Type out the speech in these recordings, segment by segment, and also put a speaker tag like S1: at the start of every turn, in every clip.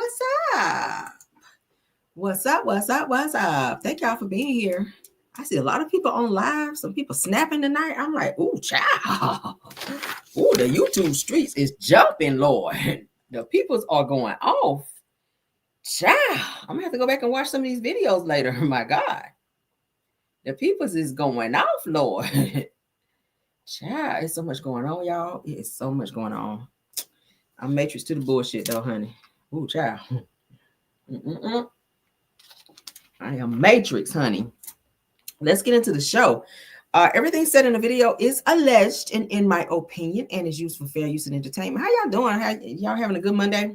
S1: What's up? What's up? What's up? What's up? Thank y'all for being here. I see a lot of people on live. Some people snapping tonight. I'm like, ooh, child. Ooh, the YouTube streets is jumping, Lord. The peoples are going off. Child. I'm gonna have to go back and watch some of these videos later. My God. The peoples is going off, Lord. Child, it's so much going on, y'all. It is so much going on. I'm matrix to the bullshit, though, honey. Ooh, child. I am matrix, honey. Let's get into the show. Everything said in the video is alleged and in my opinion and is used for fair use and entertainment. How y'all doing? Y'all having a good Monday?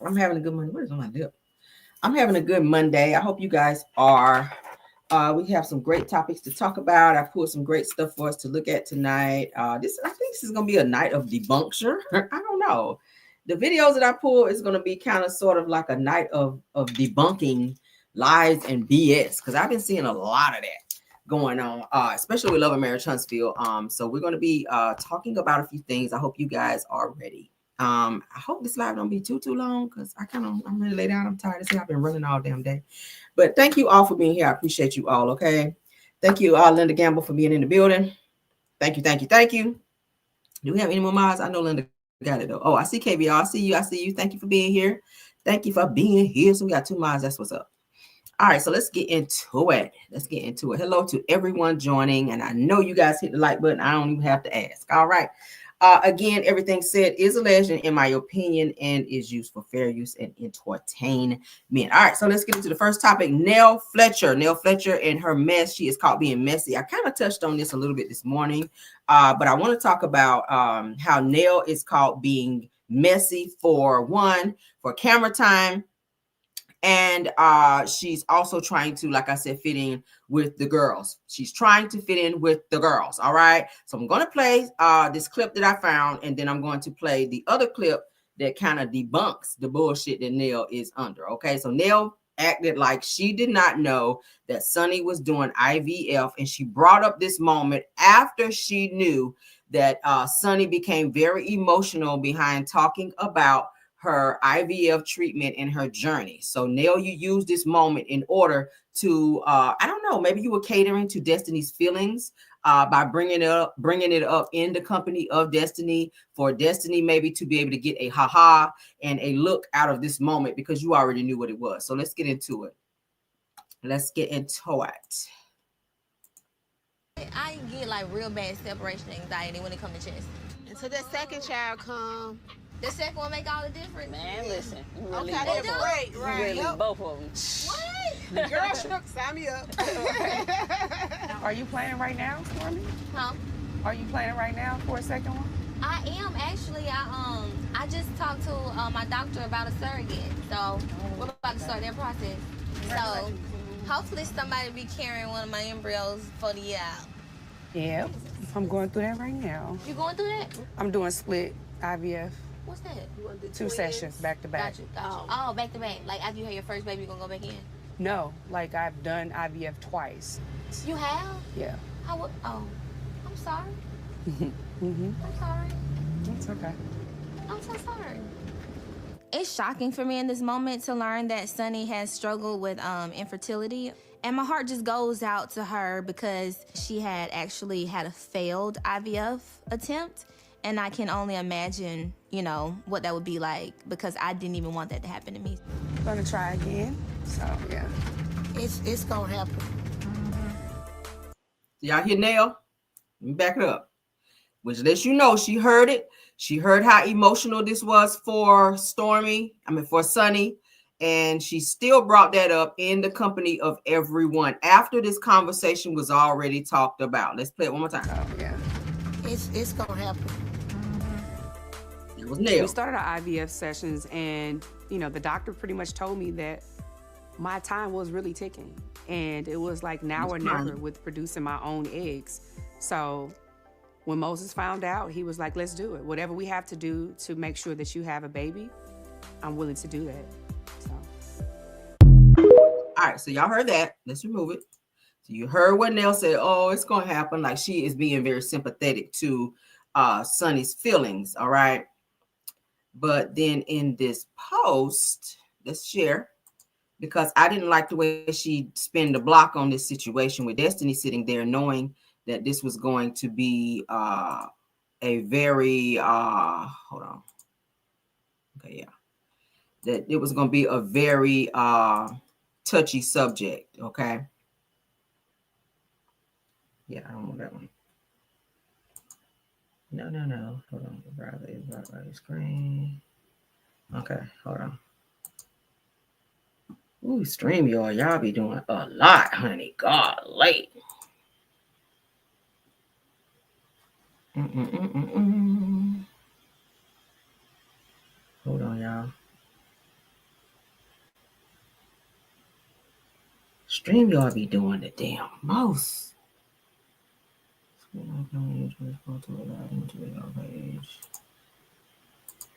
S1: I'm having a good Monday. What is on my lip? I'm having a good Monday. I hope you guys are. We have some great topics to talk about. I pulled some great stuff for us to look at tonight. I think this is going to be a night of debunction. I don't know. The videos that I pull is going to be kind of sort of like a night of debunking lies and BS, because I've been seeing a lot of that going on, especially with Love and Marriage Huntsville. So we're going to be talking about a few things. I hope you guys are ready. I hope this live don't be too long, because I'm ready to lay down. I'm tired of saying I've been running all damn day. But thank you all for being here. I appreciate you all. Okay. Thank you, Linda Gamble, for being in the building. Thank you. Do we have any more mods? I know Linda got it though. Oh, I see KBR. I see you. Thank you for being here. So we got 2 mods. That's what's up. All right, so let's get into it. Hello to everyone joining. And I know you guys hit the like button. I don't even have to ask. All right. Again, everything said is alleged in my opinion and is used for fair use and entertainment. All right, so let's get into the first topic. Nell Fletcher and her mess. She is caught being messy. I kind of touched on this a little bit this morning, but I want to talk about how Nell is caught being messy for camera time. And she's also trying to, like I said, fit in with the girls. All right. So I'm going to play this clip that I found, and then I'm going to play the other clip that kind of debunks the bullshit that Nell is under. Okay. So Nell acted like she did not know that Sonny was doing IVF, and she brought up this moment after she knew that Sonny became very emotional behind talking about her IVF treatment and her journey. So Nell, you use this moment in order to, I don't know, maybe you were catering to Destiny's feelings by bringing it up in the company of Destiny, for Destiny maybe to be able to get a haha and a look out of this moment, because you already knew what it was. So let's get into it.
S2: I get like real bad separation anxiety when it comes to chess.
S3: Until that second child come.
S2: The second one make all the difference.
S4: Man, listen. You really
S3: Okay,
S4: both
S3: right.
S4: Really
S3: Yep.
S4: both of them.
S2: What?
S3: Girl, shook, sign me up.
S5: Are you planning right now for me?
S2: Huh?
S5: Are you planning right now for a second one?
S2: I am actually. I just talked to my doctor about a surrogate, so we're about to start that process. So hopefully somebody be carrying one of my embryos for the year out.
S5: Yeah, I'm going through that right now.
S2: You going through that?
S5: I'm doing split IVF.
S2: What's that?
S5: 2 sessions back to back.
S2: Gotcha. Oh, back to back. Like after you have your first baby, you gonna go back in?
S5: No, like I've done IVF twice.
S2: You have?
S5: Yeah.
S2: Oh, I'm sorry.
S5: Mm-hmm.
S2: I'm sorry.
S5: It's okay.
S2: I'm so sorry. It's shocking for me in this moment to learn that Sonny has struggled with infertility. And my heart just goes out to her, because she had actually had a failed IVF attempt. And I can only imagine, what that would be like, because I didn't even want that to happen to me.
S5: I'm gonna try again. So, yeah.
S3: It's gonna happen.
S1: Y'all hear Nell? Let me back it up. Which lets you know she heard it. She heard how emotional this was for Sonny. And she still brought that up in the company of everyone after this conversation was already talked about. Let's play it one more time.
S5: Oh, yeah.
S3: It's gonna happen.
S1: It was Nell.
S5: We started our IVF sessions, and, the doctor pretty much told me that my time was really ticking. And it was like now or never with producing my own eggs. So when Moses found out, he was like, let's do it. Whatever we have to do to make sure that you have a baby, I'm willing to do that. So.
S1: All right, so y'all heard that. Let's remove it. So you heard what Nell said. Oh, it's going to happen. Like, she is being very sympathetic to Sonny's feelings, all right? But then in this post, let's share, because I didn't like the way she spin the block on this situation with Destiny sitting there knowing that this was going to be a very hold on. Okay, yeah. That it was going to be a very touchy subject, okay? Yeah, I don't want that one. No. Hold on. Right screen. Okay, hold on. Ooh, stream y'all be doing a lot, honey. God, late. Hold on, y'all. Stream y'all be doing the damn most.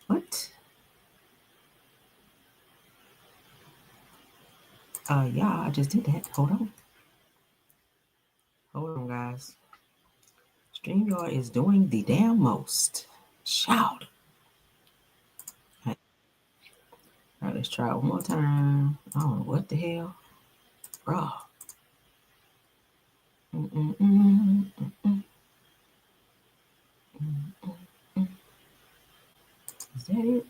S1: What? Yeah, I just did that. Hold on, guys. StreamYard is doing the damn most. Shout. All right, let's try it one more time. I don't know what the hell. Bro. Is that it?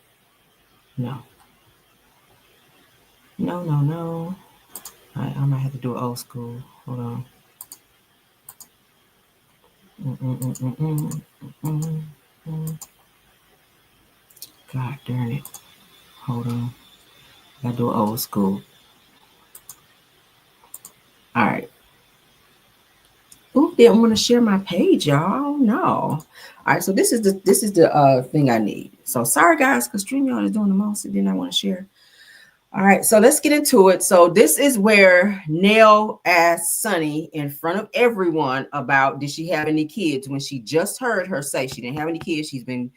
S1: No. No. All right, I might have to do it old school. Hold on. God darn it. Hold on. Gotta do it old school. All right. Ooh, didn't want to share my page, y'all. No. All right, so this is the thing I need. So sorry guys, because StreamYard is doing the most. It did not want to share. All right, so let's get into it. So this is where Nell asked Sunny in front of everyone about did she have any kids when she just heard her say she didn't have any kids. She's been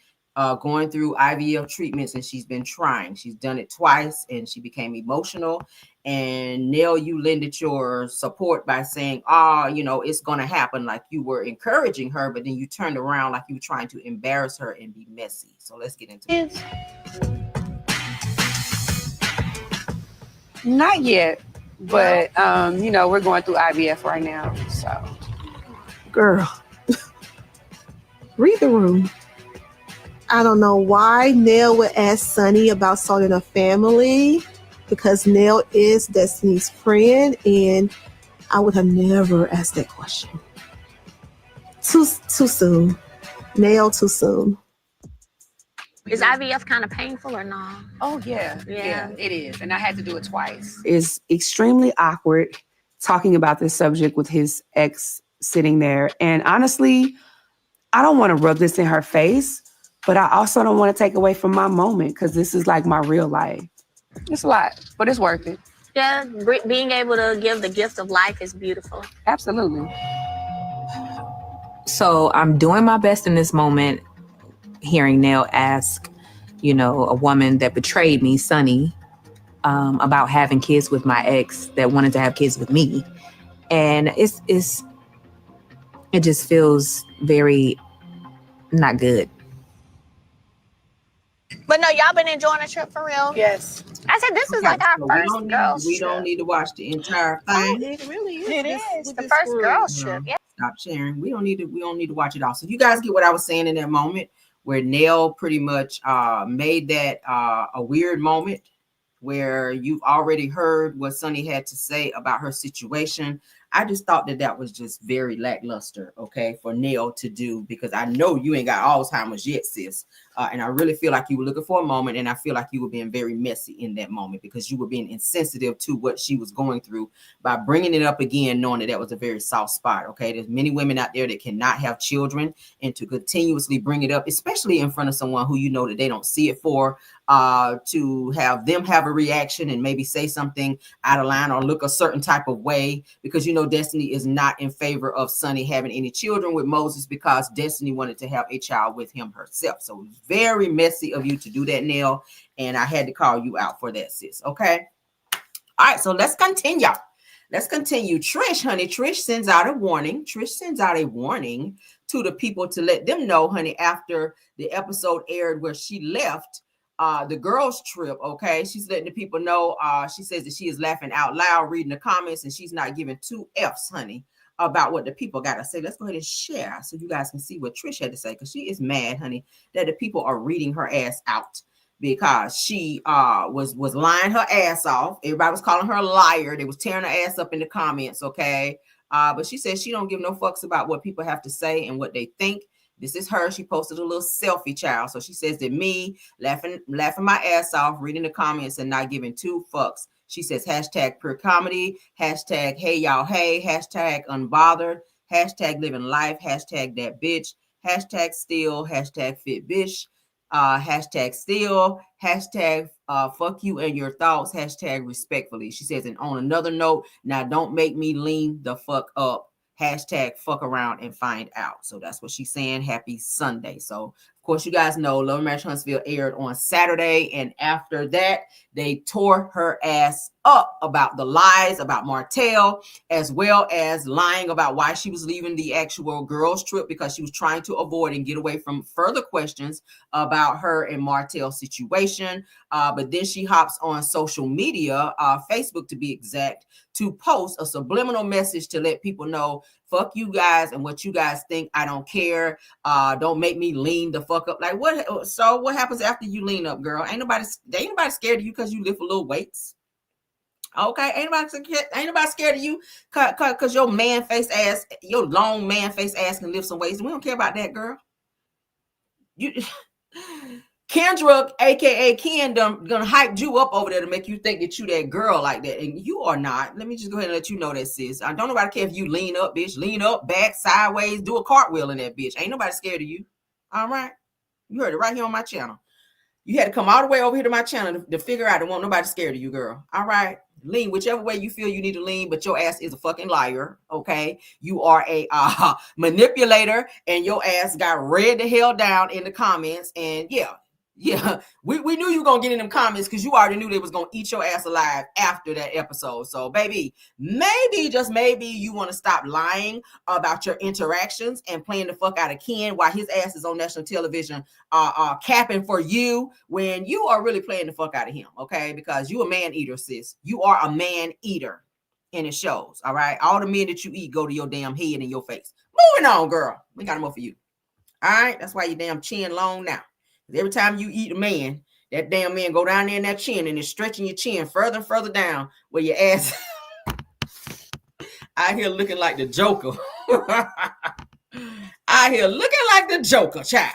S1: going through IVF treatments and she's been trying. She's done it twice and she became emotional. And Nell, you lended your support by saying, it's going to happen, like you were encouraging her, but then you turned around like you were trying to embarrass her and be messy. So let's get into it.
S5: Not yet, but we're going through IVF right now. So,
S3: Girl, read the room. I don't know why Nell would ask Sunny about starting a family, because Nell is Destiny's friend, and I would have never asked that question. Too soon. Nell, too soon.
S4: Is IVF kind of painful or no?
S5: oh yeah, it is. And I had to do it twice. It's extremely awkward talking about this subject with his ex sitting there. And honestly, I don't want to rub this in her face, but I also don't want to take away from my moment because this is like my real life. It's a lot, but it's worth it.
S4: Yeah, being able to give the gift of life is beautiful.
S5: Absolutely.
S6: So I'm doing my best in this moment, hearing Nell ask, a woman that betrayed me, Sunny, about having kids with my ex that wanted to have kids with me. And it just feels very not good.
S4: But no, y'all been enjoying the trip for real?
S3: Yes.
S4: I said this is like our first girls
S1: We
S4: trip.
S1: don't need to watch the entire thing.
S3: It really is.
S4: It is the first girls trip. Yeah.
S1: Stop sharing. We don't need to watch it all. So you guys get what I was saying in that moment where Nell pretty much made that a weird moment where you've already heard what Sunny had to say about her situation. I just thought that was just very lackluster, okay, for Nell to do, because I know you ain't got Alzheimer's yet, sis. And I really feel like you were looking for a moment, and I feel like you were being very messy in that moment because you were being insensitive to what she was going through by bringing it up again, knowing that was a very soft spot, okay? There's many women out there that cannot have children, and to continuously bring it up, especially in front of someone who you know that they don't see it for, to have them have a reaction and maybe say something out of line or look a certain type of way, because Destiny is not in favor of Sunny having any children with Moses because Destiny wanted to have a child with him herself. So it was very messy of you to do that, Nell, and I had to call you out for that, sis. Okay. All right, so let's continue. Trish, honey, Trish sends out a warning. To the people to let them know, honey, after the episode aired where she left, the girls trip. Okay, she's letting the people know. She says that she is laughing out loud reading the comments, and she's not giving two F's, honey, about what the people got to say. Let's go ahead and share so you guys can see what Trish had to say, because she is mad, honey, that the people are reading her ass out, because she was lying her ass off. Everybody was calling her a liar. They was tearing her ass up in the comments. Okay, but she says she don't give no fucks about what people have to say and what they think. This is her. She posted a little selfie, child. So she says that me laughing my ass off, reading the comments and not giving two fucks. She says hashtag pure comedy, hashtag hey y'all hey, hashtag unbothered, hashtag living life, hashtag that bitch, hashtag still, hashtag fit bitch, hashtag still, hashtag fuck you and your thoughts, hashtag respectfully. She says, and on another note, now don't make me lean the fuck up. Hashtag fuck around and find out. So that's what she's saying. Happy Sunday. So of course, you guys know Love and Marriage Huntsville aired on Saturday, and after that, they tore her ass up about the lies about Martell, as well as lying about why she was leaving the actual girls trip, because she was trying to avoid and get away from further questions about her and Martell's situation. But then she hops on social media, Facebook to be exact, to post a subliminal message to let people know, fuck you guys and what you guys think. I don't care. Don't make me lean the fuck up. Like what? So what happens after you lean up, girl? Ain't nobody scared of you because you lift a little weights. Okay, ain't nobody scared of you cause your man face ass, your long man face ass can lift some weights. We don't care about that, girl. You Kendra, aka Ken, gonna hype you up over there to make you think that you that girl like that, and you are not. Let me just go ahead and let you know that, sis. I don't nobody care if you lean up, bitch. Lean up, back, sideways, do a cartwheel in that bitch. Ain't nobody scared of you. All right, you heard it right here on my channel. You had to come all the way over here to my channel to figure out. There won't nobody scared of you, girl. All right, lean whichever way you feel you need to lean, but your ass is a fucking liar. Okay, you are a manipulator, and your ass got read the hell down in the comments, and yeah, we knew you were going to get in them comments because you already knew they was going to eat your ass alive after that episode. So, baby, maybe, just maybe, you want to stop lying about your interactions and playing the fuck out of Ken while his ass is on national television capping for you when you are really playing the fuck out of him, okay? Because you a man eater, sis. You are a man eater, and it shows, all right? All the men that you eat go to your damn head and your face. Moving on, girl. We got more for you. All right? That's why your damn chin long now. Every time you eat a man, that damn man go down there in that chin and it's stretching your chin further and further down where your ass out here looking like the Joker. Out here looking like the Joker, child.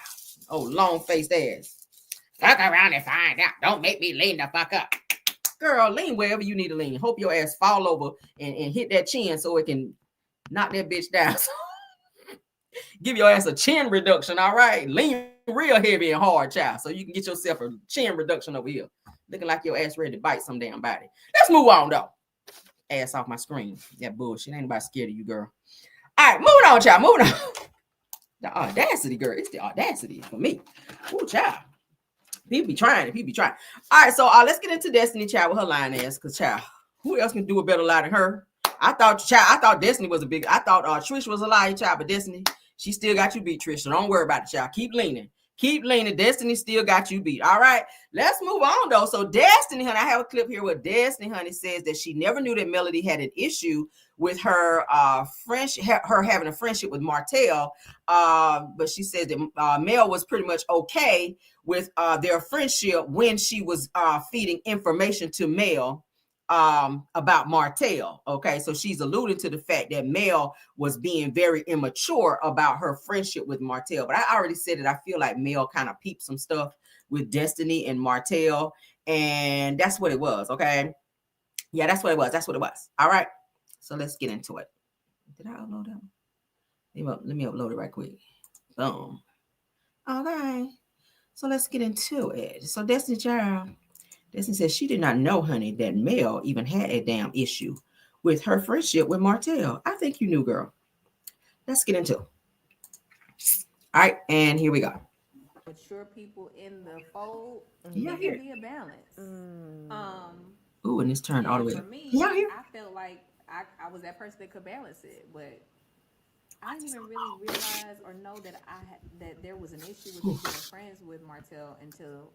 S1: Oh, long-faced ass. Fuck around and find out. Don't make me lean the fuck up. Girl, lean wherever you need to lean. Hope your ass fall over and hit that chin so it can knock that bitch down. Give your ass a chin reduction, all right? Lean real heavy and hard, child, so you can get yourself a chin reduction over here. Looking like your ass ready to bite some damn body. Let's move on, though. Ass off my screen. That bullshit. Ain't nobody scared of you, girl. All right, moving on, child. Moving on. The audacity, girl. It's the audacity for me. Ooh, child. People be trying it. People be trying. All right, so let's get into Destiny, child, with her lying ass, because, child, who else can do a better lie than her? I thought Destiny was I thought Trish was a liar, child, but Destiny, she still got you beat, Trish. So don't worry about it, child. Keep leaning. Keep leaning. Destiny still got you beat. All right. Let's move on, though. So Destiny, honey, I have a clip here where Destiny, honey, says that she never knew that Melody had an issue with her friendship, her having a friendship with Martell. But she says that Mel was pretty much okay with their friendship when she was feeding information to Mel about Martell. Okay, so she's alluding to the fact that Mel was being very immature about her friendship with Martell. But I already said that I feel like Mel kind of peeped some stuff with Destiny and Martell, and that's what it was. Okay, yeah, that's what it was. That's what it was. All right, so let's get into it. Did I upload that one? Let me upload it right quick. Boom. Okay, so let's get into it. So Destiny, child. Destiny says she did not know, honey, that Mel even had a damn issue with her friendship with Martell. I think you knew, girl. Let's get into it. All right, and here we go.
S7: Mature people in the fold,
S1: Yeah,
S7: it can be a balance.
S1: Ooh, and it's turned all the way
S7: For
S1: up.
S7: me,
S1: Yeah,
S7: I felt like I was that person that could balance it, but I didn't even really realize or know that that there was an issue with me being friends with Martell until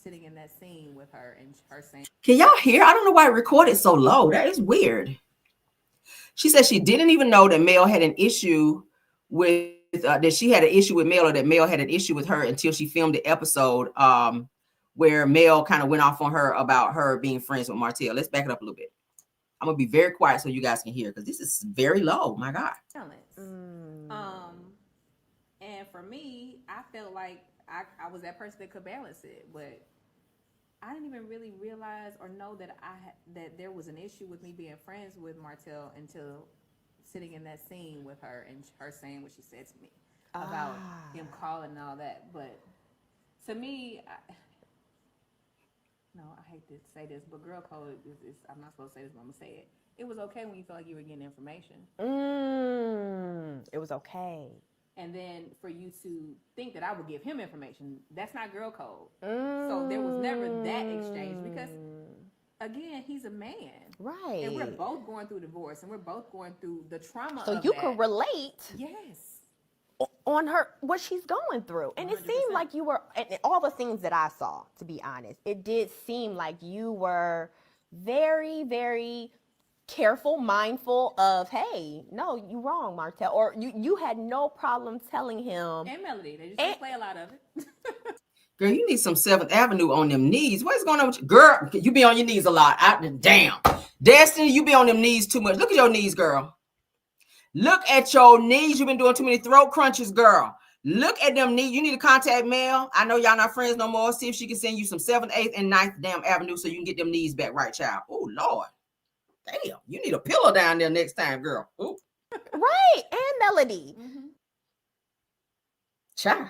S7: sitting in that scene with her and her saying,
S1: Can y'all hear? I don't know why it recorded so low. That is weird. She said she didn't even know that Mel had an issue with that she had an issue with Mel, or that Mel had an issue with her until she filmed the episode where Mel kind of went off on her about her being friends with Martell. Let's back it up a little bit. I'm gonna be very quiet so you guys can hear, because this is very low. My God.
S7: And for me, I felt like I was that person that could balance it, but I didn't even really realize or know that that there was an issue with me being friends with Martell until sitting in that scene with her and her saying what she said to me about him calling and all that. But to me, I hate to say this, but girl code is I'm not supposed to say this, but I'm gonna say it. It was okay when you felt like you were getting information.
S8: It was okay.
S7: And then for you to think that I would give him information, that's not girl code. So there was never that exchange because, again, he's a man.
S8: Right.
S7: And we're both going through divorce and we're both going through the trauma
S8: so
S7: of
S8: you
S7: that.
S8: could relate.
S7: Yes.
S8: On her, what she's going through. And 100%. It seemed like you were, and all the things that I saw, to be honest, it did seem like you were very, very careful, mindful of, hey, no, you wrong, Martell. Or you had no problem telling him.
S7: And Melody, they just don't play a lot of it.
S1: Girl, you need some 7th Avenue on them knees. What's going on with you? Girl, you be on your knees a lot. Damn. Destiny, you be on them knees too much. Look at your knees, girl. Look at your knees. You've been doing too many throat crunches, girl. Look at them knees. You need to contact Mel. I know y'all not friends no more. See if she can send you some 7th, 8th, and 9th damn Avenue so you can get them knees back right, child. Oh, Lord. Damn, you need a pillow down there next time, girl. Ooh.
S8: Right, and Melody.
S1: Child.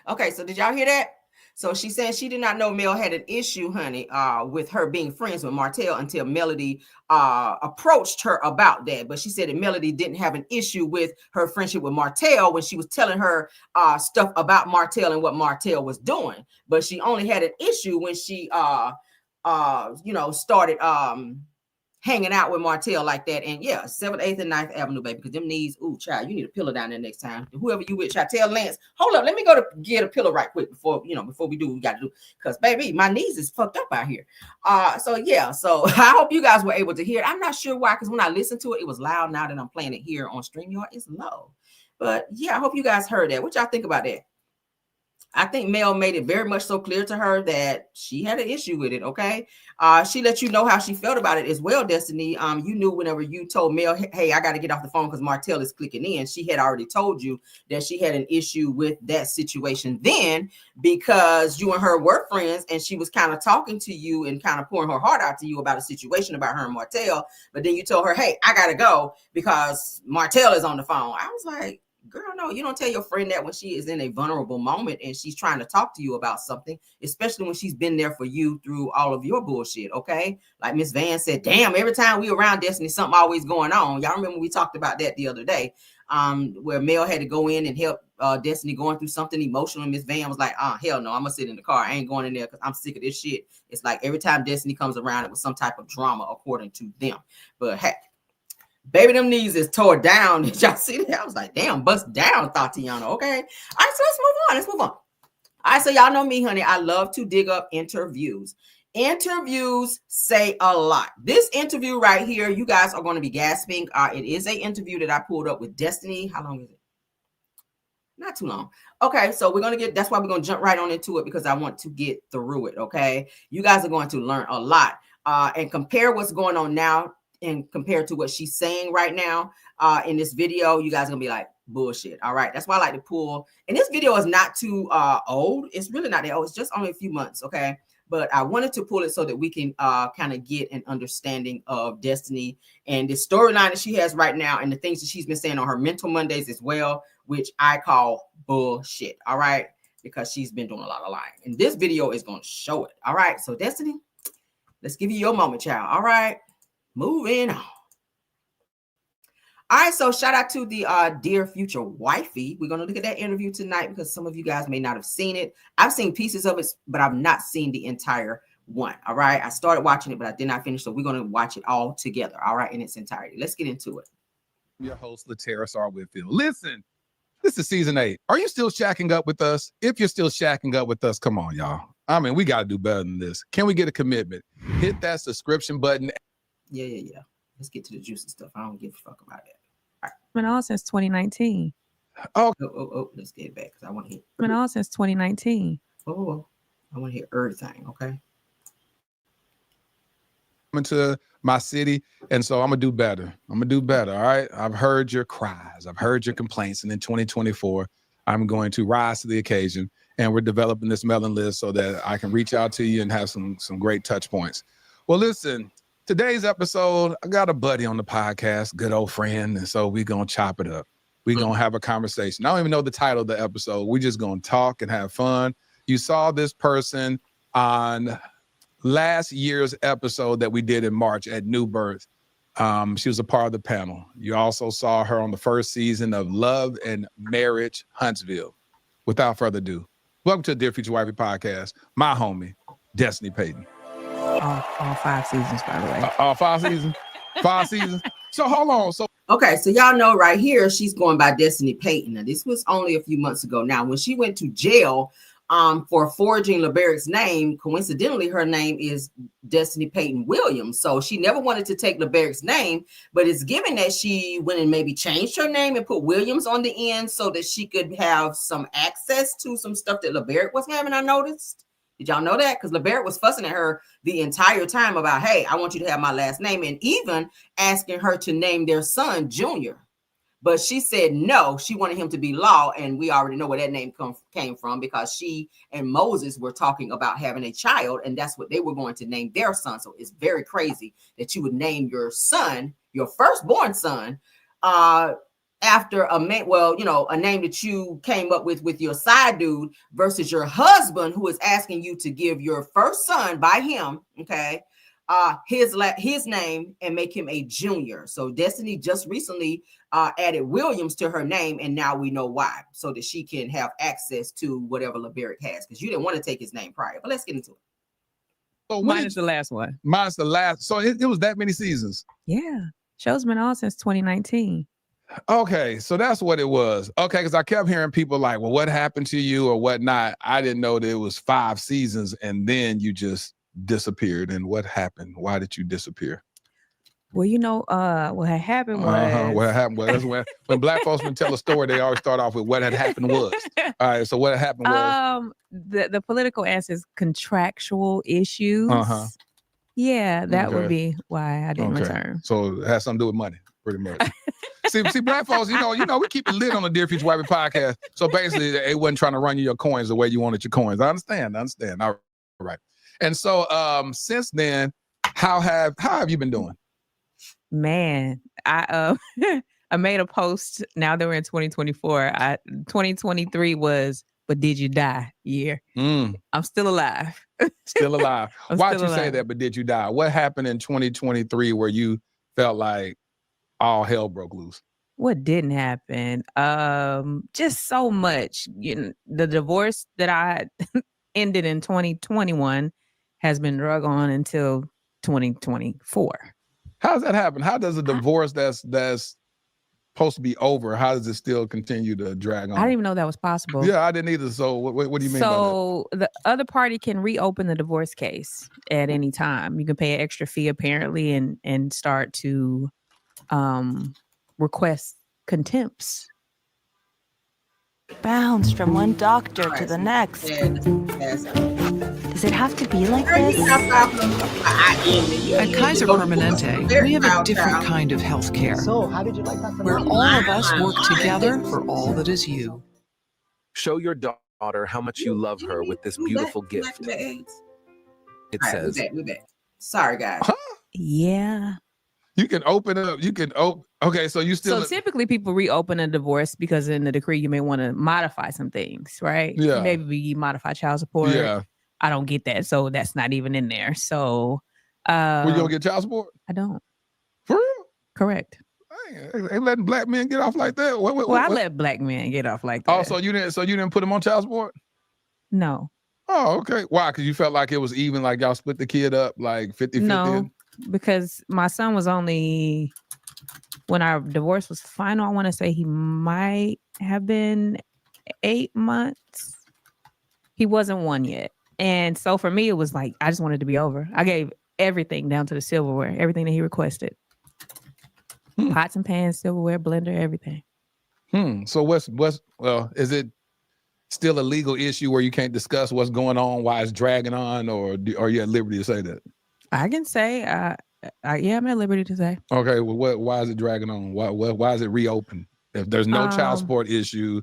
S1: Okay, so did y'all hear that? So she said she did not know Mel had an issue, honey, with her being friends with Martell until Melody approached her about that. But she said that Melody didn't have an issue with her friendship with Martell when she was telling her stuff about Martell and what Martell was doing. But she only had an issue when she started hanging out with Martell like that. And yeah, 7th, 8th, and 9th Avenue, baby, because them knees, ooh, child, you need a pillow down there next time. Whoever you with, child, tell Lance, hold up, let me go to get a pillow right quick before we do what we got to do. Because, baby, my knees is fucked up out here. So I hope you guys were able to hear it. I'm not sure why, because when I listened to it, it was loud. Now that I'm playing it here on StreamYard, it's low. But yeah, I hope you guys heard that. What y'all think about that? I think Mel made it very much so clear to her that she had an issue with it, okay? She let you know how she felt about it as well, Destiny. You knew whenever you told Mel, hey, I got to get off the phone because Martell is clicking in. She had already told you that she had an issue with that situation then because you and her were friends and she was kind of talking to you and kind of pouring her heart out to you about a situation about her and Martell. But then you told her, hey, I got to go because Martell is on the phone. I was like, girl, no, you don't tell your friend that when she is in a vulnerable moment and she's trying to talk to you about something, especially when she's been there for you through all of your bullshit, okay? Like Miss Van said, damn, every time we around Destiny, something always going on. Y'all remember we talked about that the other day, where Mel had to go in and help Destiny going through something emotional. And Miss Van was like, hell no, I'm going to sit in the car. I ain't going in there because I'm sick of this shit. It's like every time Destiny comes around, it was some type of drama according to them. But heck, baby, them knees is tore down. Did y'all see that? I was like, damn, bust down, Tatiana. Okay. All right, so let's move on. All right, so y'all know me, honey. I love to dig up interviews. Interviews say a lot. This interview right here, you guys are going to be gasping. It is an interview that I pulled up with Destiny. How long is it? Not too long. Okay, so that's why we're going to jump right on into it because I want to get through it, okay? You guys are going to learn a lot and compare what's going on now and compared to what she's saying right now in this video. You guys are gonna be like, bullshit. All right, that's why I like to pull. And this video is not too old. It's really not that old. It's just only a few months, okay? But I wanted to pull it so that we can kind of get an understanding of Destiny and the storyline that she has right now and the things that she's been saying on her Mental Mondays as well, which I call bullshit, all right? Because she's been doing a lot of lying. And this video is going to show it, all right? So Destiny, let's give you your moment, child, all right? Moving on. All right, so shout out to the dear future wifey. We're going to look at that interview tonight because some of you guys may not have seen it. I've seen pieces of it, but I've not seen the entire one. All right, I started watching it, but I did not finish. So we're going to watch it all together. All right, in its entirety. Let's get into it.
S9: Your host, LaTerra R. Whitfield. Listen, this is season 8. Are you still shacking up with us? If you're still shacking up with us, come on, y'all. I mean, we got to do better than this. Can we get a commitment? Hit that subscription button.
S1: Yeah. Let's get to the juicy stuff. I don't give a fuck about that.
S6: Been on since 2019.
S9: Oh,
S1: Let's get it back because I want to hear.
S6: Been on since 2019.
S1: Oh, I want to hear everything. Okay.
S9: into my city, and so I'm gonna do better. All right. I've heard your cries, I've heard your complaints, and in 2024 I'm going to rise to the occasion, and we're developing this mailing list so that I can reach out to you and have some great touch points. Well, listen, today's episode, I got a buddy on the podcast, good old friend, and so we're gonna chop it up. We're gonna have a conversation. I don't even know the title of the episode. We're just gonna talk and have fun. You saw this person on last year's episode that we did in March at New Birth. She was a part of the panel. You also saw her on the first season of Love and Marriage Huntsville. Without further ado, welcome to the Dear Future Wifey podcast. My homie, Destiny Payton.
S6: All 5 seasons, by the way.
S9: All 5 seasons? 5 seasons? So hold on.
S1: Okay, so y'all know right here, she's going by Destiny Payton. Now, this was only a few months ago. Now, when she went to jail for forging LeBeric's name, coincidentally, her name is Destiny Payton Williams. So she never wanted to take LeBeric's name, but it's given that she went and maybe changed her name and put Williams on the end so that she could have some access to some stuff that LeBeric was having, I noticed. Did y'all know that? Because LeBeric was fussing at her the entire time about, hey, I want you to have my last name, and even asking her to name their son Junior. But she said no, she wanted him to be Law, and we already know where that name came from because she and Moses were talking about having a child, and that's what they were going to name their son. So it's very crazy that you would name your son, your firstborn son, after a name that you came up with your side dude versus your husband who is asking you to give your first son by him, okay, his name and make him a junior. So Destiny just recently added Williams to her name, and now we know why, so that she can have access to whatever LeBeric has, because you didn't want to take his name prior. But let's get into it.
S6: So minus the last one.
S9: Minus the last. So it was that many seasons.
S6: Yeah. Show's been on since 2019.
S9: Okay, so that's what it was. Okay, because I kept hearing people like, well, what happened to you or whatnot? I didn't know that it was 5 seasons and then you just disappeared. And what happened? Why did you disappear?
S6: Well, what had happened was...
S9: What happened was, when Black folks would tell a story, they always start off with what had happened was. All right, so what happened was?
S6: The political answer is contractual issues. Yeah, that would be why I didn't return.
S9: So it has something to do with money, pretty much. See, Black folks, we keep it lit on the Dear Future Wifey podcast. So basically, they wasn't trying to run you your coins the way you wanted your coins. I understand. All right. And so since then, how have you been doing?
S6: Man, I made a post. Now that we're in 2024, 2023 was, but did you die year? I'm still alive.
S9: Still alive. Why'd you say that, but did you die? What happened in 2023 where you felt like all hell broke loose?
S6: What didn't happen? Just so much. The divorce that I ended in 2021 has been drug on until 2024.
S9: How does that happen? How does a divorce that's supposed to be over, how does it still continue to drag on?
S6: I didn't even know that was possible.
S9: Yeah, I didn't either. So what do you mean by that?
S6: So the other party can reopen the divorce case at any time. You can pay an extra fee apparently and start to request contempts.
S10: Bounce from one doctor to the next. Does it have to be like this?
S11: At Kaiser Permanente, we have a different kind of health care. So, how did you like that? Where all of us work together for all that is you.
S12: Show your daughter how much you love her with this beautiful gift. It says.
S1: We're back. Sorry, guys.
S6: Yeah.
S9: You can open up. Okay, so you still.
S6: So typically people reopen a divorce because in the decree you may want to modify some things, right?
S9: Yeah.
S6: Maybe you modify child support.
S9: Yeah.
S6: I don't get that, so that's not even in there. So.
S9: Well, you don't get child support?
S6: I don't.
S9: For real?
S6: Correct.
S9: Ain't letting black men get off like that. What?
S6: I let black men get off like that.
S9: Oh, so you didn't put them on child support?
S6: No.
S9: Oh, okay. Why? Because you felt like it was even, like y'all split the kid up like 50-50?
S6: No. Because my son was only, when our divorce was final, I want to say he might have been 8 months. He wasn't 1 yet. And so for me, it was like, I just wanted to be over. I gave everything down to the silverware, everything that he requested. Pots and pans, silverware, blender, everything.
S9: So is it still a legal issue where you can't discuss what's going on, why it's dragging on, or are you at liberty to say that?
S6: I can say, yeah, I'm at liberty to say.
S9: Okay, well, why is it dragging on? Why is it reopened? If there's no child support issue,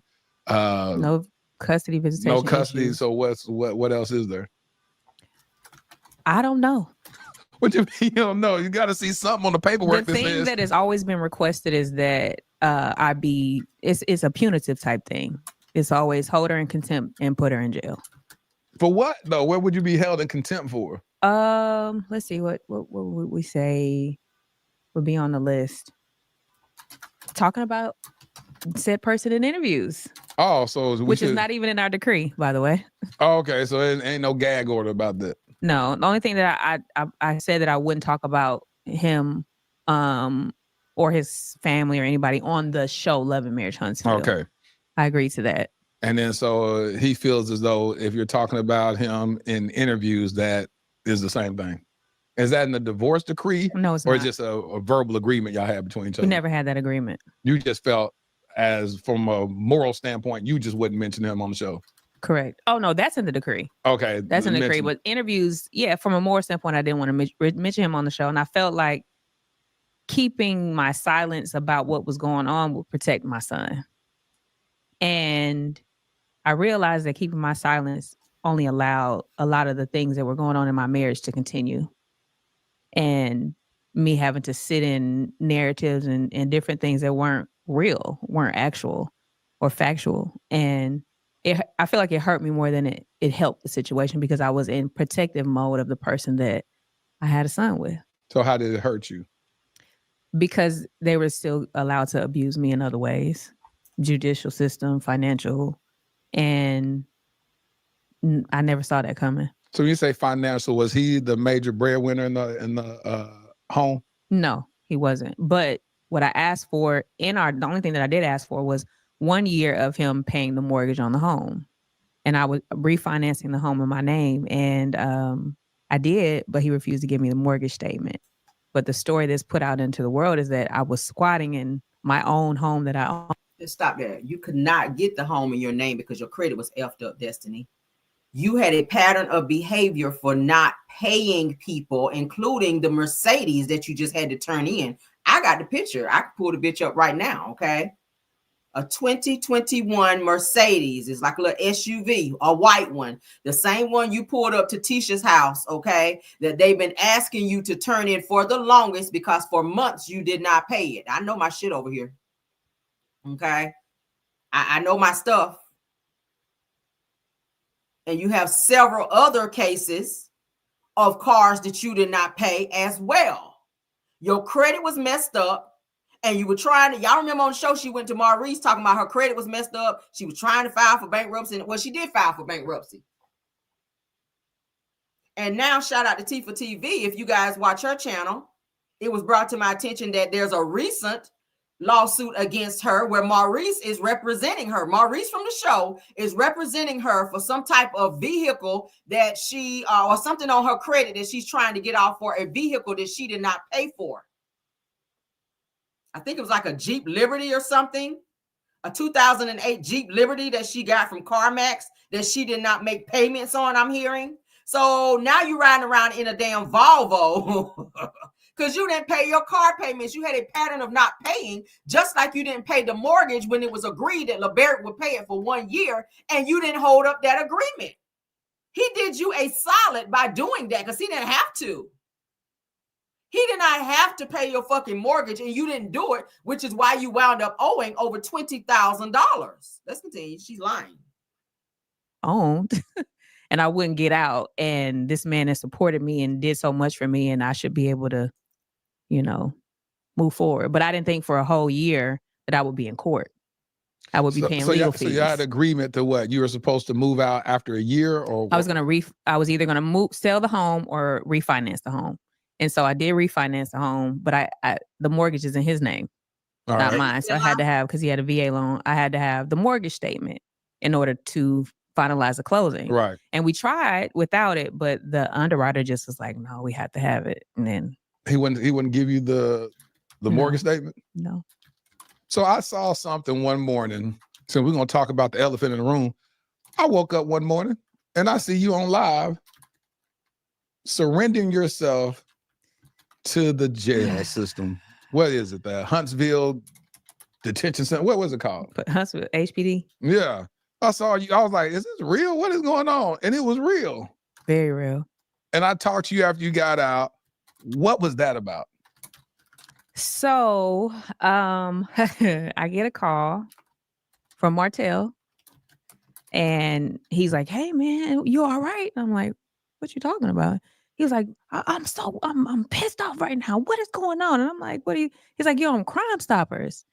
S6: no custody visitation,
S9: no custody.
S6: issues.
S9: So what else is there?
S6: I don't know.
S9: What do you mean you don't know? You got to see something on the paperwork.
S6: The thing that has always been requested is that it's a punitive type thing. It's always hold her in contempt and put her in jail.
S9: For what though? What would you be held in contempt for?
S6: Let's see, what would we say would be on the list? Talking about said person in interviews.
S9: Oh, so
S6: which is not even in our decree, by the way.
S9: Oh, okay, so it ain't no gag order about that.
S6: No, the only thing that I said that I wouldn't talk about him or his family or anybody on the show Love and Marriage Huntsville.
S9: Okay.
S6: I agree to that.
S9: And then so he feels as though if you're talking about him in interviews, that is the same thing. Is that in the divorce decree?
S6: No, it's
S9: or
S6: not.
S9: Just a verbal agreement y'all had between each other?
S6: We never had that agreement.
S9: You just felt as from a moral standpoint, you just wouldn't mention him on the show.
S6: Correct. Oh, no, that's in the decree.
S9: Okay.
S6: That's in the decree. But interviews, yeah, from a moral standpoint, I didn't want to mention him on the show. And I felt like keeping my silence about what was going on would protect my son. And I realized that keeping my silence only allowed a lot of the things that were going on in my marriage to continue. And me having to sit in narratives and different things that weren't real, weren't actual or factual. And I feel like it hurt me more than it helped the situation because I was in protective mode of the person that I had a son with.
S9: So how did it hurt you?
S6: Because they were still allowed to abuse me in other ways. Judicial system, financial, and I never saw that coming.
S9: So when you say financial, was he the major breadwinner in the home?
S6: No, he wasn't. But what I asked for the only thing that I did ask for was 1 year of him paying the mortgage on the home. And I was refinancing the home in my name. And I did, but he refused to give me the mortgage statement. But the story that's put out into the world is that I was squatting in my own home that I own.
S1: Just stop there. You could not get the home in your name because your credit was effed up, Destiny. You had a pattern of behavior for not paying people, including the Mercedes that you just had to turn in. I got the picture. I can pull the bitch up right now, okay? A 2021 Mercedes is like a little SUV, a white one. The same one you pulled up to Tisha's house, okay? That they've been asking you to turn in for the longest because for months you did not pay it. I know my shit over here. Okay? I know my stuff. And you have several other cases of cars that you did not pay as well. Your credit was messed up. And you were trying to, y'all remember on the show, she went to Maurice talking about her credit was messed up. She was trying to file for bankruptcy. Well, she did file for bankruptcy. And now shout out to T for TV. If you guys watch her channel, it was brought to my attention that there's a recent lawsuit against her where Maurice is representing her. Maurice from the show is representing her for some type of vehicle that she, or something on her credit that she's trying to get off for a vehicle that she did not pay for. I think it was like a Jeep Liberty or something, a 2008 Jeep Liberty that she got from CarMax that she did not make payments on, I'm hearing. So now you're riding around in a damn Volvo because you didn't pay your car payments. You had a pattern of not paying, just like you didn't pay the mortgage when it was agreed that LeBarrett would pay it for 1 year, and you didn't hold up that agreement. He did you a solid by doing that because he didn't have to. He did not have to pay your fucking mortgage, and you didn't do it, which is why you wound up owing over $20,000. Let's continue. She's lying.
S6: Owned. And I wouldn't get out. And this man has supported me and did so much for me, and I should be able to, move forward. But I didn't think for a whole year that I would be in court. I would be paying legal fees.
S9: So you had agreement to what? You were supposed to move out after a year, or what?
S6: I was either going to sell the home or refinance the home. And so I did refinance the home, but the mortgage is in his name, not mine. So I had to have, because he had a VA loan, I had to have the mortgage statement in order to finalize the closing.
S9: Right.
S6: And we tried without it, but the underwriter just was like, no, we have to have it. And then
S9: he wouldn't give you the mortgage statement?
S6: No.
S9: So I saw something one morning. So we're gonna talk about the elephant in the room. I woke up one morning and I see you on live surrendering yourself to the jail system. What is it? The Huntsville Detention Center? What was it called?
S6: Huntsville HPD.
S9: Yeah. I saw you. I was like, is this real? What is going on? And it was real.
S6: Very real.
S9: And I talked to you after you got out. What was that about?
S6: So I get a call from Martell and he's like, hey man, you all right? I'm like, what you talking about? He was like, I'm pissed off right now. What is going on? And I'm like, what are you? He's like, you're on Crime Stoppers.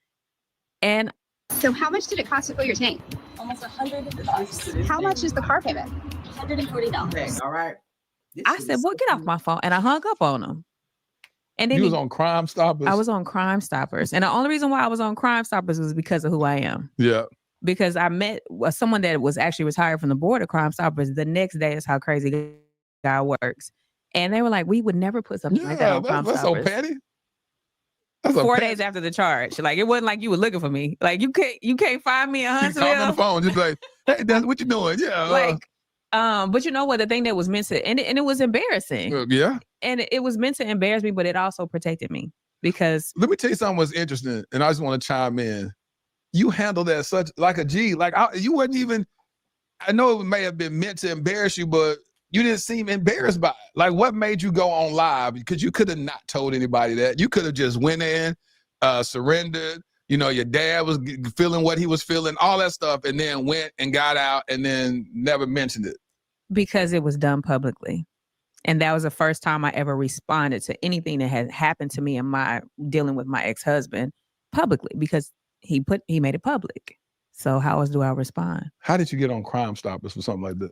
S6: And
S13: so how much did it cost to fill your tank? Almost $100. How much is the car payment? $140.
S1: Okay, all right.
S6: I said, well, get off my phone. And I hung up on him. And then
S9: you was on Crime Stoppers?
S6: I was on Crime Stoppers. And the only reason why I was on Crime Stoppers was because of who I am.
S9: Yeah.
S6: Because I met someone that was actually retired from the board of Crime Stoppers. The next day is how crazy guy works. And they were like, we would never put something like that on Crime Stoppers.
S9: That's so petty.
S6: 4 days after the charge. Like, it wasn't like you were looking for me. Like, you can't find me in Huntsville.
S9: You called on the phone, just like, hey, that's what you doing? Yeah.
S6: Like, but you know what? The thing that was meant to, and it was embarrassing.
S9: Yeah.
S6: And it was meant to embarrass me, but it also protected me because.
S9: Let me tell you something was interesting, and I just want to chime in. You handled that such like a G. Like you wasn't even. I know it may have been meant to embarrass you, but you didn't seem embarrassed by it. Like, what made you go on live? Because you could have not told anybody that. You could have just went in, surrendered. You know, your dad was feeling what he was feeling, all that stuff, and then went and got out and then never mentioned it.
S6: Because it was done publicly. And that was the first time I ever responded to anything that had happened to me in my dealing with my ex-husband publicly, because he made it public. So how else do I respond?
S9: How did you get on Crime Stoppers for something like that?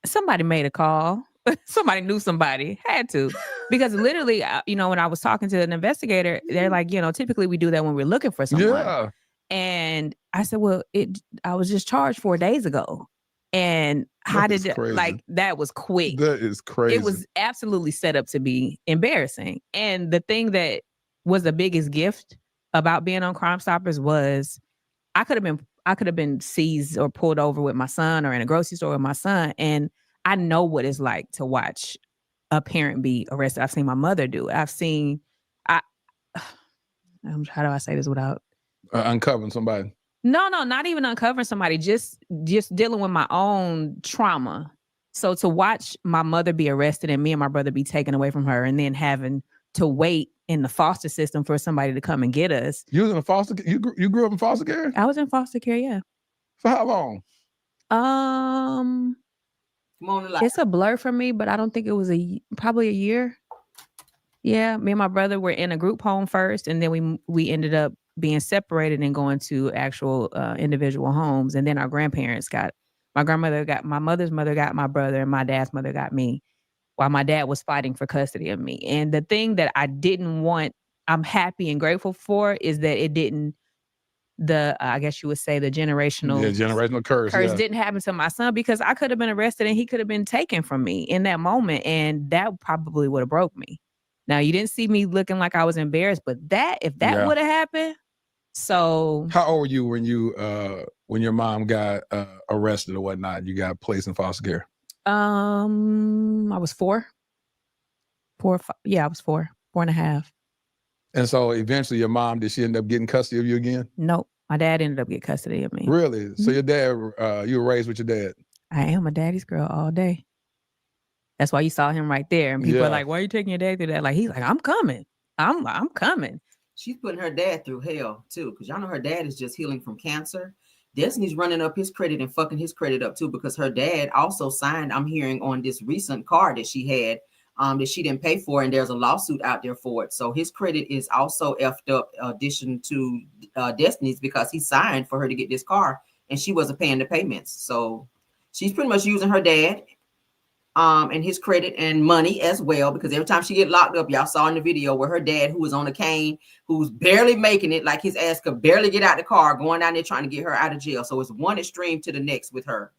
S6: Somebody made a call. Somebody knew somebody, had to. Because literally, when I was talking to an investigator, they're like, typically we do that when we're looking for someone.
S9: Yeah.
S6: And I said, well, I was just charged 4 days ago. And how did it, like, that was quick.
S9: That is crazy.
S6: It was absolutely set up to be embarrassing. And the thing that was the biggest gift about being on Crime Stoppers was I could have been seized or pulled over with my son or in a grocery store with my son. And I know what it's like to watch a parent be arrested. I've seen my mother do it. How do I say this without
S9: uncovering somebody?
S6: No, not even uncovering somebody, just dealing with my own trauma. So to watch my mother be arrested and me and my brother be taken away from her and then having to wait in the foster system for somebody to come and get us.
S9: You was in a foster you grew up in foster care?
S6: I was in foster care, yeah.
S9: For how long?
S6: It's a blur for me, but I don't think it was probably a year. Yeah, me and my brother were in a group home first, and then we ended up being separated and going to actual individual homes. And then our grandparents my mother's mother got my brother, and my dad's mother got me, while my dad was fighting for custody of me. And the thing that I didn't want, I'm happy and grateful for, is that it didn't, I guess you would say the generational
S9: curse
S6: didn't happen to my son, because I could have been arrested and he could have been taken from me in that moment. And that probably would have broke me. Now, you didn't see me looking like I was embarrassed, but if that would have happened. So
S9: how old were you when your mom got arrested or whatnot? You got placed in foster care?
S6: I was 4. 4 or 5. Yeah, I was 4 and a half.
S9: And so eventually your mom, did she end up getting custody of you again?
S6: Nope. My dad ended up getting custody of me.
S9: Really?
S6: Mm-hmm.
S9: So your dad, you were raised with your dad?
S6: I am a daddy's girl all day. That's why you saw him right there. And people are like, why are you taking your dad through that? Like, he's like, I'm coming. I'm coming.
S1: She's putting her dad through hell too, because y'all know her dad is just healing from cancer. Destiny's running up his credit and fucking his credit up too, because her dad also signed, I'm hearing, on this recent car that she had that she didn't pay for, and there's a lawsuit out there for it. So his credit is also effed up, addition to Destiny's, because he signed for her to get this car and she wasn't paying the payments. So she's pretty much using her dad and his credit and money as well, because every time she get locked up, y'all saw in the video where her dad, who was on a cane, who's barely making it, like his ass could barely get out the car, going down there trying to get her out of jail. So it's one extreme to the next with her.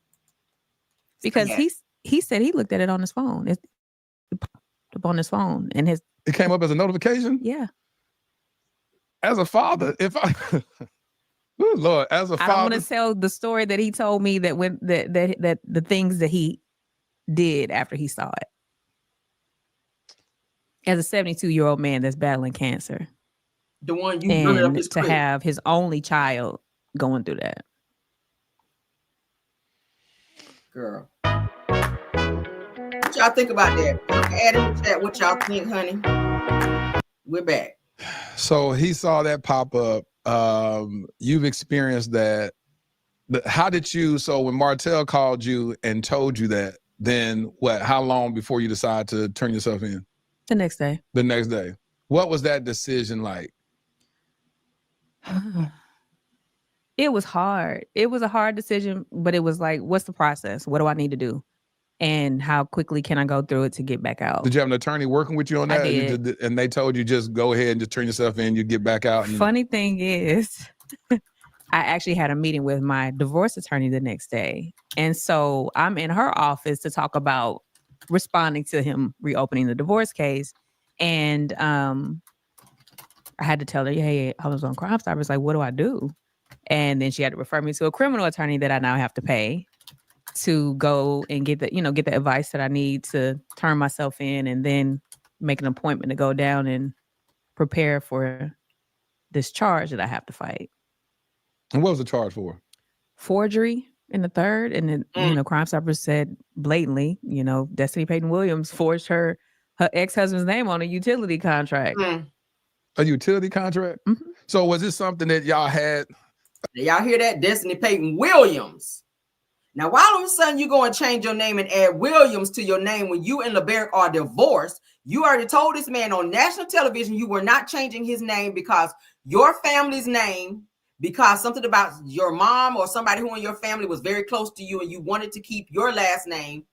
S6: because he said he looked at it on his phone. It popped up on his phone, and it
S9: came up as a notification.
S6: Yeah.
S9: As a father, if I, oh Lord, as a father,
S6: I don't want to tell the story that he told me that when that the things that he did after he saw it. As a 72-year-old man that's battling cancer,
S1: the one you blew up his
S6: to have his only child going through that.
S1: Girl, what y'all think about that? Add in the chat what y'all think, honey. We're back.
S9: So he saw that pop up. You've experienced that. How did you? So when Martell called you and told you that, then what? How long before you decide to turn yourself in?
S6: The next day.
S9: The next day. What was that decision like?
S6: It was hard. It was a hard decision, but it was like, what's the process? What do I need to do? And how quickly can I go through it to get back out?
S9: Did you have an attorney working with you on that?
S6: I did.
S9: And they told you just go ahead and just turn yourself in, you get back out. And...
S6: Funny thing is, I actually had a meeting with my divorce attorney the next day. And so I'm in her office to talk about responding to him reopening the divorce case. And I had to tell her, hey, I was on Crime Stoppers. Like, what do I do? And then she had to refer me to a criminal attorney that I now have to pay to go and get the advice that I need to turn myself in, and then make an appointment to go down and prepare for this charge that I have to fight.
S9: And what was the charge for?
S6: Forgery in the third. And then, Crime Stoppers said blatantly, Destiny Payton Williams forged her ex-husband's name on a utility contract.
S9: A utility contract?
S6: Mm-hmm.
S9: So was this something that y'all had?
S1: Y'all hear that? Destiny Payton Williams. Now, why all of a sudden you go and change your name and add Williams to your name when you and LeBert are divorced? You already told this man on national television you were not changing his name because your family's name, because something about your mom or somebody who in your family was very close to you and you wanted to keep your last name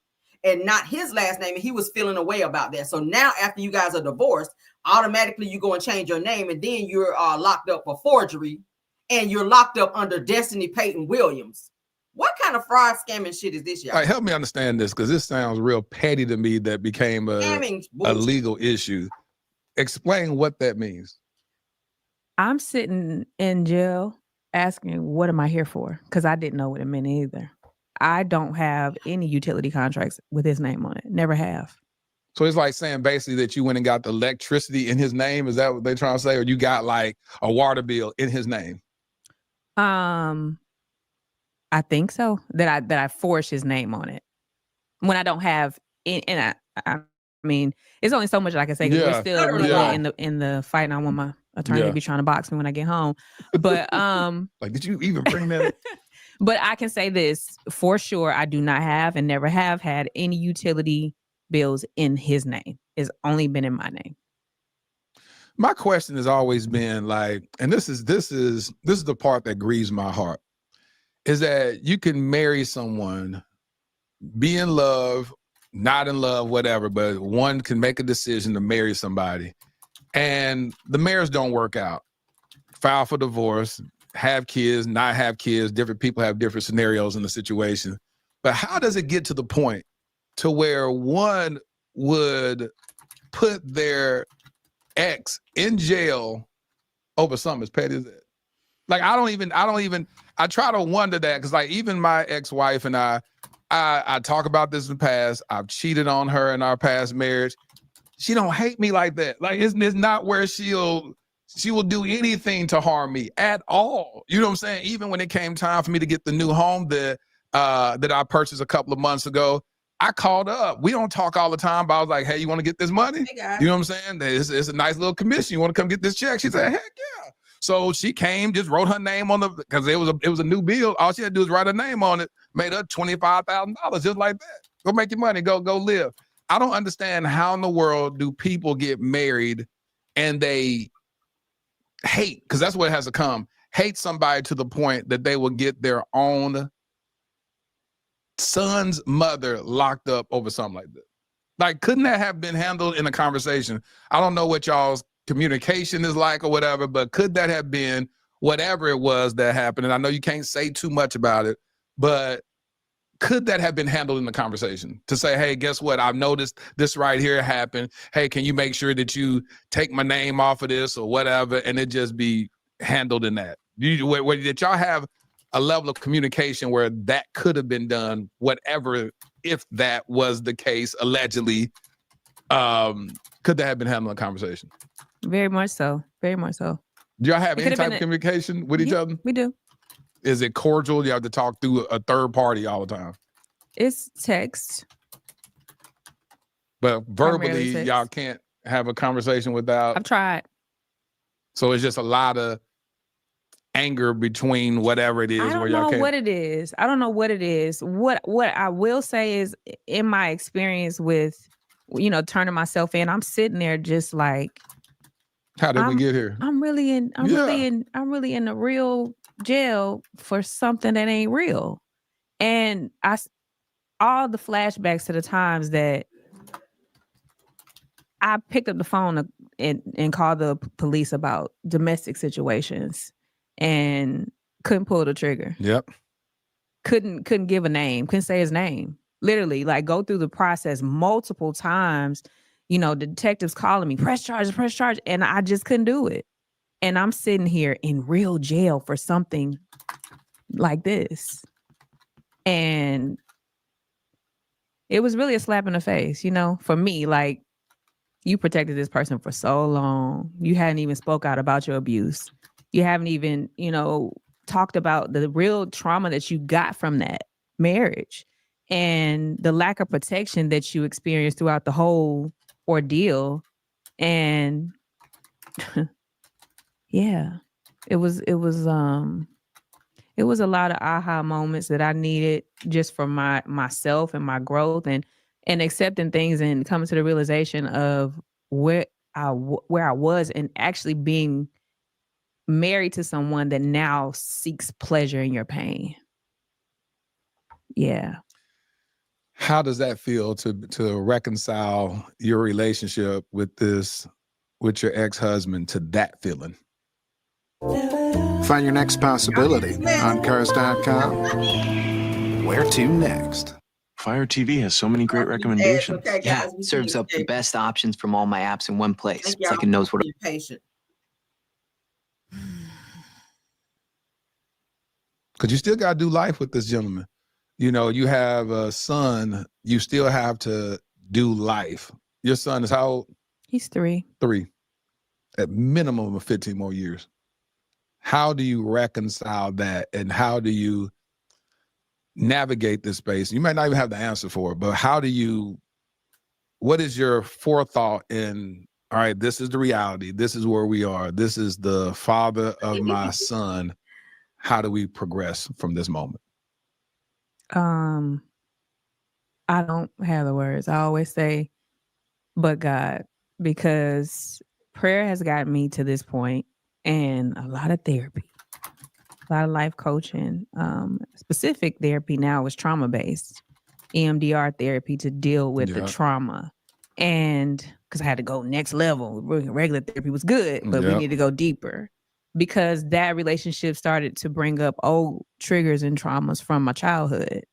S1: and not his last name, and he was feeling a way about that. So now after you guys are divorced, automatically you go and change your name, and then you're locked up for forgery, and you're locked up under Destiny Payton Williams. What kind of fraud scamming shit is this, y'all?
S9: All right, help me understand this, because this sounds real petty to me that became a legal issue. Explain what that means.
S6: I'm sitting in jail asking, what am I here for? Because I didn't know what it meant either. I don't have any utility contracts with his name on it. Never have.
S9: So it's like saying basically that you went and got the electricity in his name. Is that what they're trying to say? Or you got like a water bill in his name?
S6: I think so. That I forged his name on it when I don't have. And I mean, it's only so much that I can say because we're still legally in the fight, and I want my attorney to be trying to box me when I get home. But
S9: like, did you even bring that up?
S6: But I can say this for sure: I do not have and never have had any utility bills in his name. It's only been in my name.
S9: My question has always been like, and this is the part that grieves my heart, is that you can marry someone, be in love, not in love, whatever, but one can make a decision to marry somebody and the marriage don't work out. File for divorce, have kids, not have kids. Different people have different scenarios in the situation. But how does it get to the point to where one would put their ex in jail over something as petty as that? Like, I try to wonder that, because like even my ex-wife and I talk about this in the past. I've cheated on her in our past marriage. She don't hate me like that. Like, it's not where she will do anything to harm me at all. You know what I'm saying? Even when it came time for me to get the new home that I purchased a couple of months ago, I called up. We don't talk all the time, but I was like, hey, you want to get this money?
S1: Hey, guys.
S9: You know what I'm saying? It's a nice little commission. You want to come get this check? She said, heck yeah. So she came, just wrote her name on because it was a new bill. All she had to do was write her name on it, made her $25,000 just like that. Go make your money, go live. I don't understand how in the world do people get married and they hate, because that's what has to come, hate somebody to the point that they will get their own son's mother locked up over something like that. Like, couldn't that have been handled in a conversation? I don't know what y'all's communication is like or whatever, but could that have been whatever it was that happened? And I know you can't say too much about it, but could that have been handled in the conversation to say, hey, guess what? I've noticed this right here happened. Hey, can you make sure that you take my name off of this or whatever? And it just be handled in that. Did y'all have a level of communication where that could have been done, whatever, if that was the case, allegedly, could that have been handled in a conversation?
S6: Very much so. Very much so.
S9: Do y'all have any type of communication with each other?
S6: We do.
S9: Is it cordial? Do you have to talk through a third party all the time?
S6: It's text.
S9: But verbally, y'all can't have a conversation without.
S6: I've tried.
S9: So it's just a lot of anger between whatever it is.
S6: I don't know what it is. I don't know what it is. What I will say is, in my experience with, turning myself in, I'm sitting there just like,
S9: how did we get here?
S6: I'm really in the real jail for something that ain't real. And all the flashbacks to the times that I picked up the phone and called the police about domestic situations and couldn't pull the trigger.
S9: Yep.
S6: Couldn't give a name, couldn't say his name. Literally, like, go through the process multiple times. The detectives calling me, press charge. And I just couldn't do it. And I'm sitting here in real jail for something like this. And it was really a slap in the face, for me. Like, you protected this person for so long. You hadn't even spoke out about your abuse. You haven't even, talked about the real trauma that you got from that marriage and the lack of protection that you experienced throughout the whole ordeal. And yeah, it was a lot of aha moments that I needed just for myself and my growth and accepting things and coming to the realization of where I was and actually being married to someone that now seeks pleasure in your pain. Yeah.
S9: How does that feel to reconcile your relationship with your ex-husband to that feeling?
S14: Find your next possibility on Cars.com. Where to next?
S15: Fire TV has so many great recommendations.
S1: Okay, guys,
S16: Yeah, it serves up the best options from all my apps in one place. It's like it knows what.
S1: Patient.
S9: Because you still got to do life with this gentleman. You have a son. You still have to do life. Your son is how old?
S6: He's 3.
S9: 3. At minimum of 15 more years. How do you reconcile that? And how do you navigate this space? You might not even have the answer for it, but what is your forethought in, all right, this is the reality. This is where we are. This is the father of my son. How do we progress from this moment?
S6: I don't have the words. I always say, but God, because prayer has gotten me to this point, and a lot of therapy, a lot of life coaching. Specific therapy now is trauma-based, EMDR therapy to deal with the trauma. And because I had to go next level, regular therapy was good, but we need to go deeper. Because that relationship started to bring up old triggers and traumas from my childhood.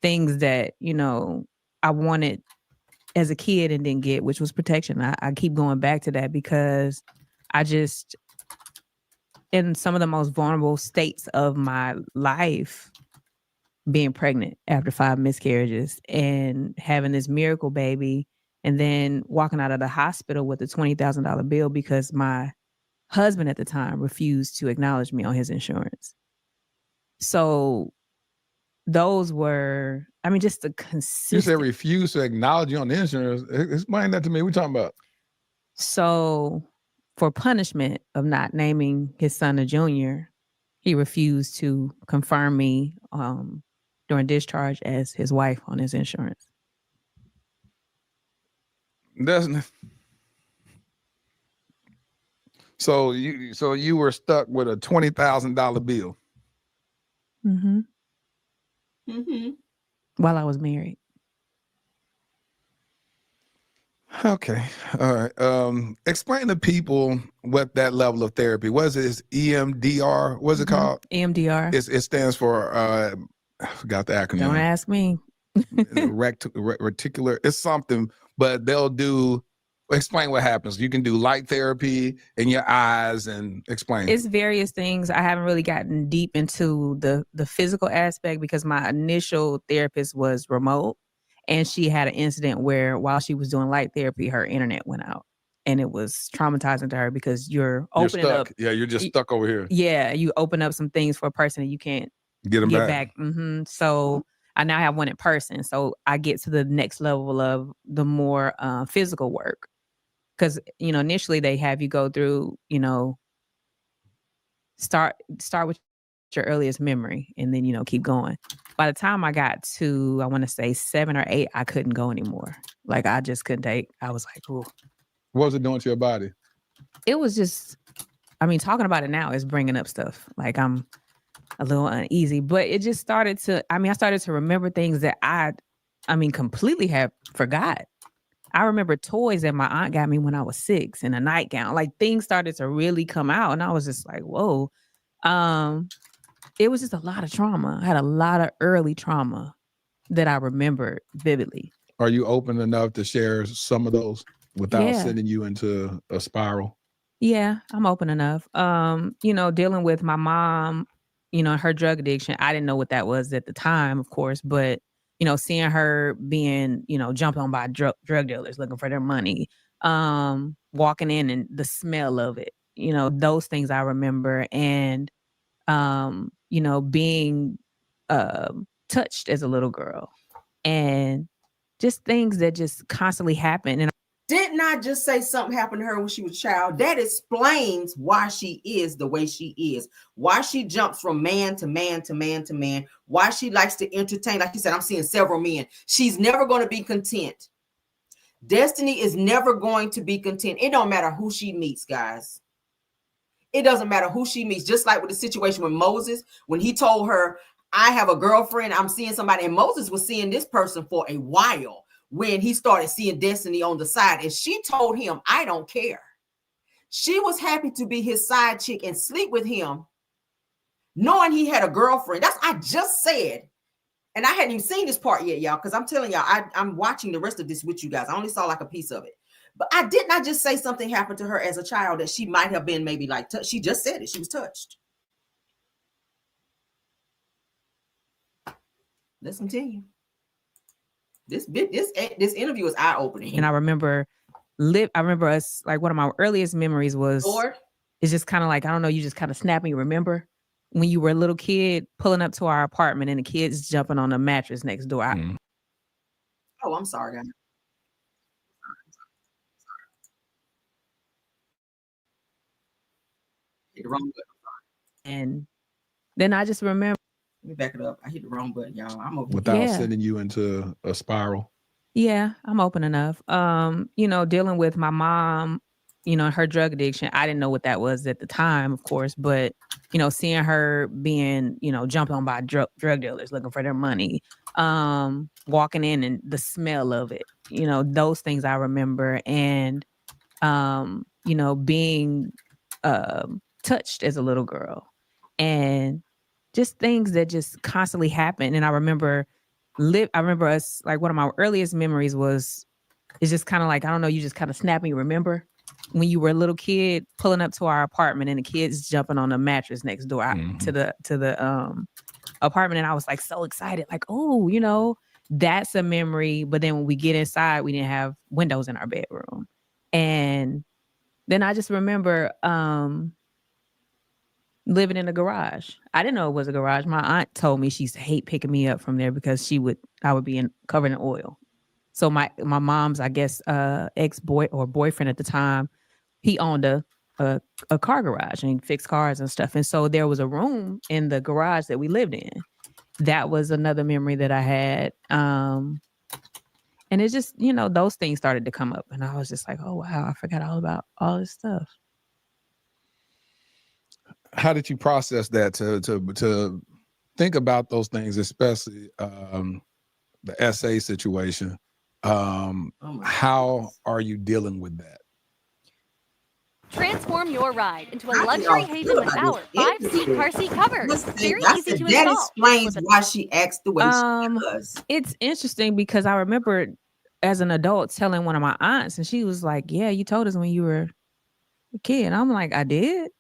S6: Things that, I wanted as a kid and didn't get, which was protection. I keep going back to that because I just, in some of the most vulnerable states of my life, being pregnant after 5 miscarriages and having this miracle baby, and then walking out of the hospital with a $20,000 bill because my husband at the time refused to acknowledge me on his insurance. So those were, just the consistent.
S9: You said refuse to acknowledge you on the insurance. Explain that to me. What you talking about?
S6: So for punishment of not naming his son a junior, he refused to confirm me during discharge as his wife on his insurance.
S9: So you were stuck with a $20,000 bill.
S6: Mm-hmm. Mm-hmm. While I was married.
S9: Okay. All right. Explain to people what that level of therapy was. It EMDR? What's it called?
S6: EMDR.
S9: It stands for I forgot the acronym.
S6: Don't ask me.
S9: Reticular. It's something, but they'll do. Explain what happens. You can do light therapy in your eyes and explain.
S6: It's various things. I haven't really gotten deep into the physical aspect because my initial therapist was remote, and she had an incident where while she was doing light therapy, her internet went out, and it was traumatizing to her because you're opening
S9: stuck.
S6: up.
S9: Yeah, you're just stuck over here.
S6: Yeah, you open up some things for a person and you can't
S9: get them
S6: back. So I now have one in person. So I get to the next level of the more physical work. Because, initially they have you go through, start with your earliest memory and then, keep going. By the time I got to, I want to say 7 or 8, I couldn't go anymore. Like, I just couldn't take, I was like, ooh.
S9: What was it doing to your body?
S6: It was just, talking about it now is bringing up stuff. Like, I'm a little uneasy, but it just started to, I started to remember things that I completely have forgot. I remember toys that my aunt got me when I was 6 and a nightgown. Like, things started to really come out, and I was just like, whoa. It was just a lot of trauma. I had a lot of early trauma that I remember vividly.
S9: Are you open enough to share some of those without sending you into a spiral?
S6: Yeah, I'm open enough. Dealing with my mom, her drug addiction. I didn't know what that was at the time, of course, but seeing her being, jumped on by drug dealers looking for their money, walking in and the smell of it, those things I remember. And, being touched as a little girl and just things that just constantly happen. And
S1: did not just say something happened to her when she was a child. That explains why she is the way she is, why she jumps from man to man to man to man, why she likes to entertain. Like you said, I'm seeing several men. She's never going to be content. Destiny is never going to be content. It don't matter who she meets, guys. It doesn't matter who she meets. Just like with the situation with Moses, when he told her, I have a girlfriend, I'm seeing somebody, and Moses was seeing this person for a while. When he started seeing Destiny on the side, and she told him, I don't care. She was happy to be his side chick and sleep with him, knowing he had a girlfriend. That's I just said. And I hadn't even seen this part yet, y'all, because I'm telling y'all, I'm watching the rest of this with you guys. I only saw like a piece of it. But I did not just say something happened to her as a child that she might have been maybe like, she just said it. She was touched. Let's continue. This interview is eye-opening.
S6: And I remember us, like one of my earliest memories was, it's just kind of like, I don't know, you just kind of snap and you remember when you were a little kid pulling up to our apartment and the kids jumping on the mattress next door.
S1: Oh, I'm sorry, guys. Hit the wrong button.
S6: And then I just remember.
S1: Let me back it up. I hit the wrong button, y'all. I'm open.
S9: Without sending you into a spiral.
S6: Yeah, I'm open enough. Dealing with my mom, her drug addiction. I didn't know what that was at the time, of course, but seeing her being, jumped on by drug dealers looking for their money, walking in and the smell of it, those things I remember. And, being touched as a little girl and just things that just constantly happen. And I remember us, like one of my earliest memories was, it's just kind of like, I don't know, you just kind of snap and you remember when you were a little kid pulling up to our apartment and the kids jumping on the mattress next door to the apartment. And I was like so excited, like, oh, that's a memory. But then when we get inside, we didn't have windows in our bedroom. And then I just remember living in a garage. I didn't know it was a garage. My aunt told me she used to hate picking me up from there because I would be covered in oil. So my mom's, I guess, ex-boy or boyfriend at the time, he owned a car garage and he fixed cars and stuff. And so there was a room in the garage that we lived in. That was another memory that I had. And it's just, those things started to come up and I was just like, oh, wow, I forgot all about all this stuff.
S9: How did you process that to think about those things, especially the essay situation? How are you dealing with that?
S17: Transform your ride into a
S1: How do
S17: luxury
S1: y'all
S17: haven
S1: feel
S17: with
S1: about
S17: our
S1: this?
S17: 5-seat car seat covers. Very easy to
S1: That
S17: install.
S1: explains why she acts the way she does.
S6: It's interesting because I remember as an adult telling one of my aunts, and she was like, "Yeah, you told us when you were a kid." And I'm like, "I did."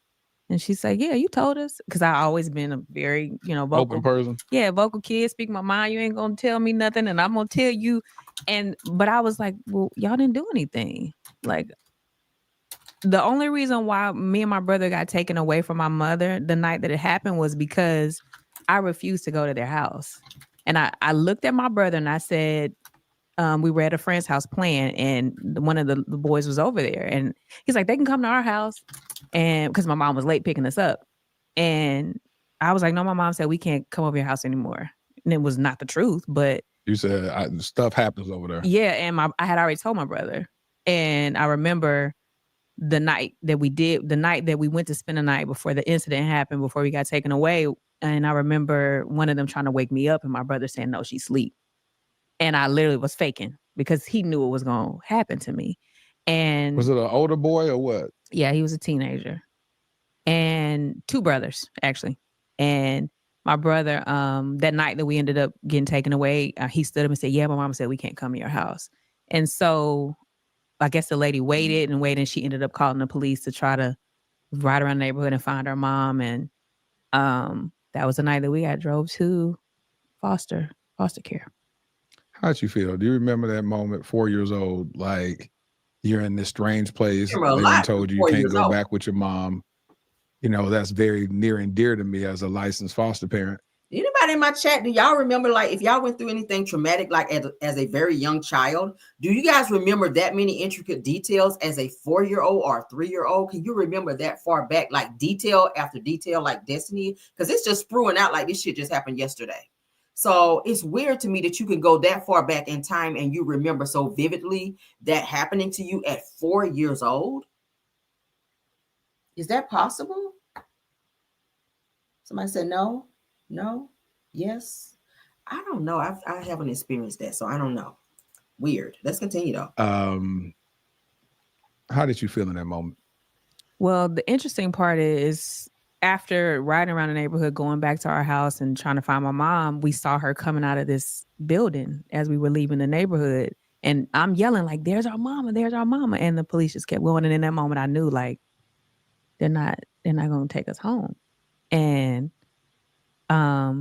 S6: And she said, "Yeah, you told us." Because I always been a very, vocal
S9: Open person.
S6: Yeah, vocal kid, speak my mind. You ain't gonna tell me nothing, and I'm gonna tell you. But I was like, "Well, y'all didn't do anything." Like, the only reason why me and my brother got taken away from my mother the night that it happened was because I refused to go to their house. And I looked at my brother and I said, we were at a friend's house playing, and one of the boys was over there, and he's like, "They can come to our house," and because my mom was late picking us up, and I was like, "No, my mom said we can't come over your house anymore," and it was not the truth, but
S9: You said stuff happens over there.
S6: yeah, and I had already told my brother, and I remember the night that we went to spend the night before the incident happened, before we got taken away, and I remember one of them trying to wake me up, and my brother saying, "No, she's asleep." And I literally was faking because he knew it was going to happen to me. And
S9: was it an older boy or what?
S6: Yeah, he was a teenager. And two brothers, actually. And my brother, that night that we ended up getting taken away, he stood up and said, "Yeah, my mom said we can't come to your house." And so I guess the lady waited and waited, and she ended up calling the police to try to ride around the neighborhood and find her mom. And that was the night that we got drove to foster care.
S9: How'd you feel? Do you remember that moment, 4 years old, like you're in this strange place, they told you can't go back with your mom? That's very near and dear to me as a licensed foster parent.
S1: Anybody in my chat, do y'all remember, like, if y'all went through anything traumatic, like as a very young child, do you guys remember that many intricate details as a 4-year-old or a 3-year-old? Can you remember that far back, like detail after detail, like Destiny? Because it's just spruing out like this shit just happened yesterday. So it's weird to me that you can go that far back in time and you remember so vividly that happening to you at 4 years old. Is that possible? Somebody said no, yes. I don't know. I haven't experienced that, so I don't know. Weird. Let's continue though.
S9: How did you feel in that moment?
S6: Well, the interesting part is, after riding around the neighborhood, going back to our house and trying to find my mom, we saw her coming out of this building as we were leaving the neighborhood. And I'm yelling like, "There's our mama, there's our mama." And the police just kept going. And in that moment, I knew, like, they're not going to take us home. And I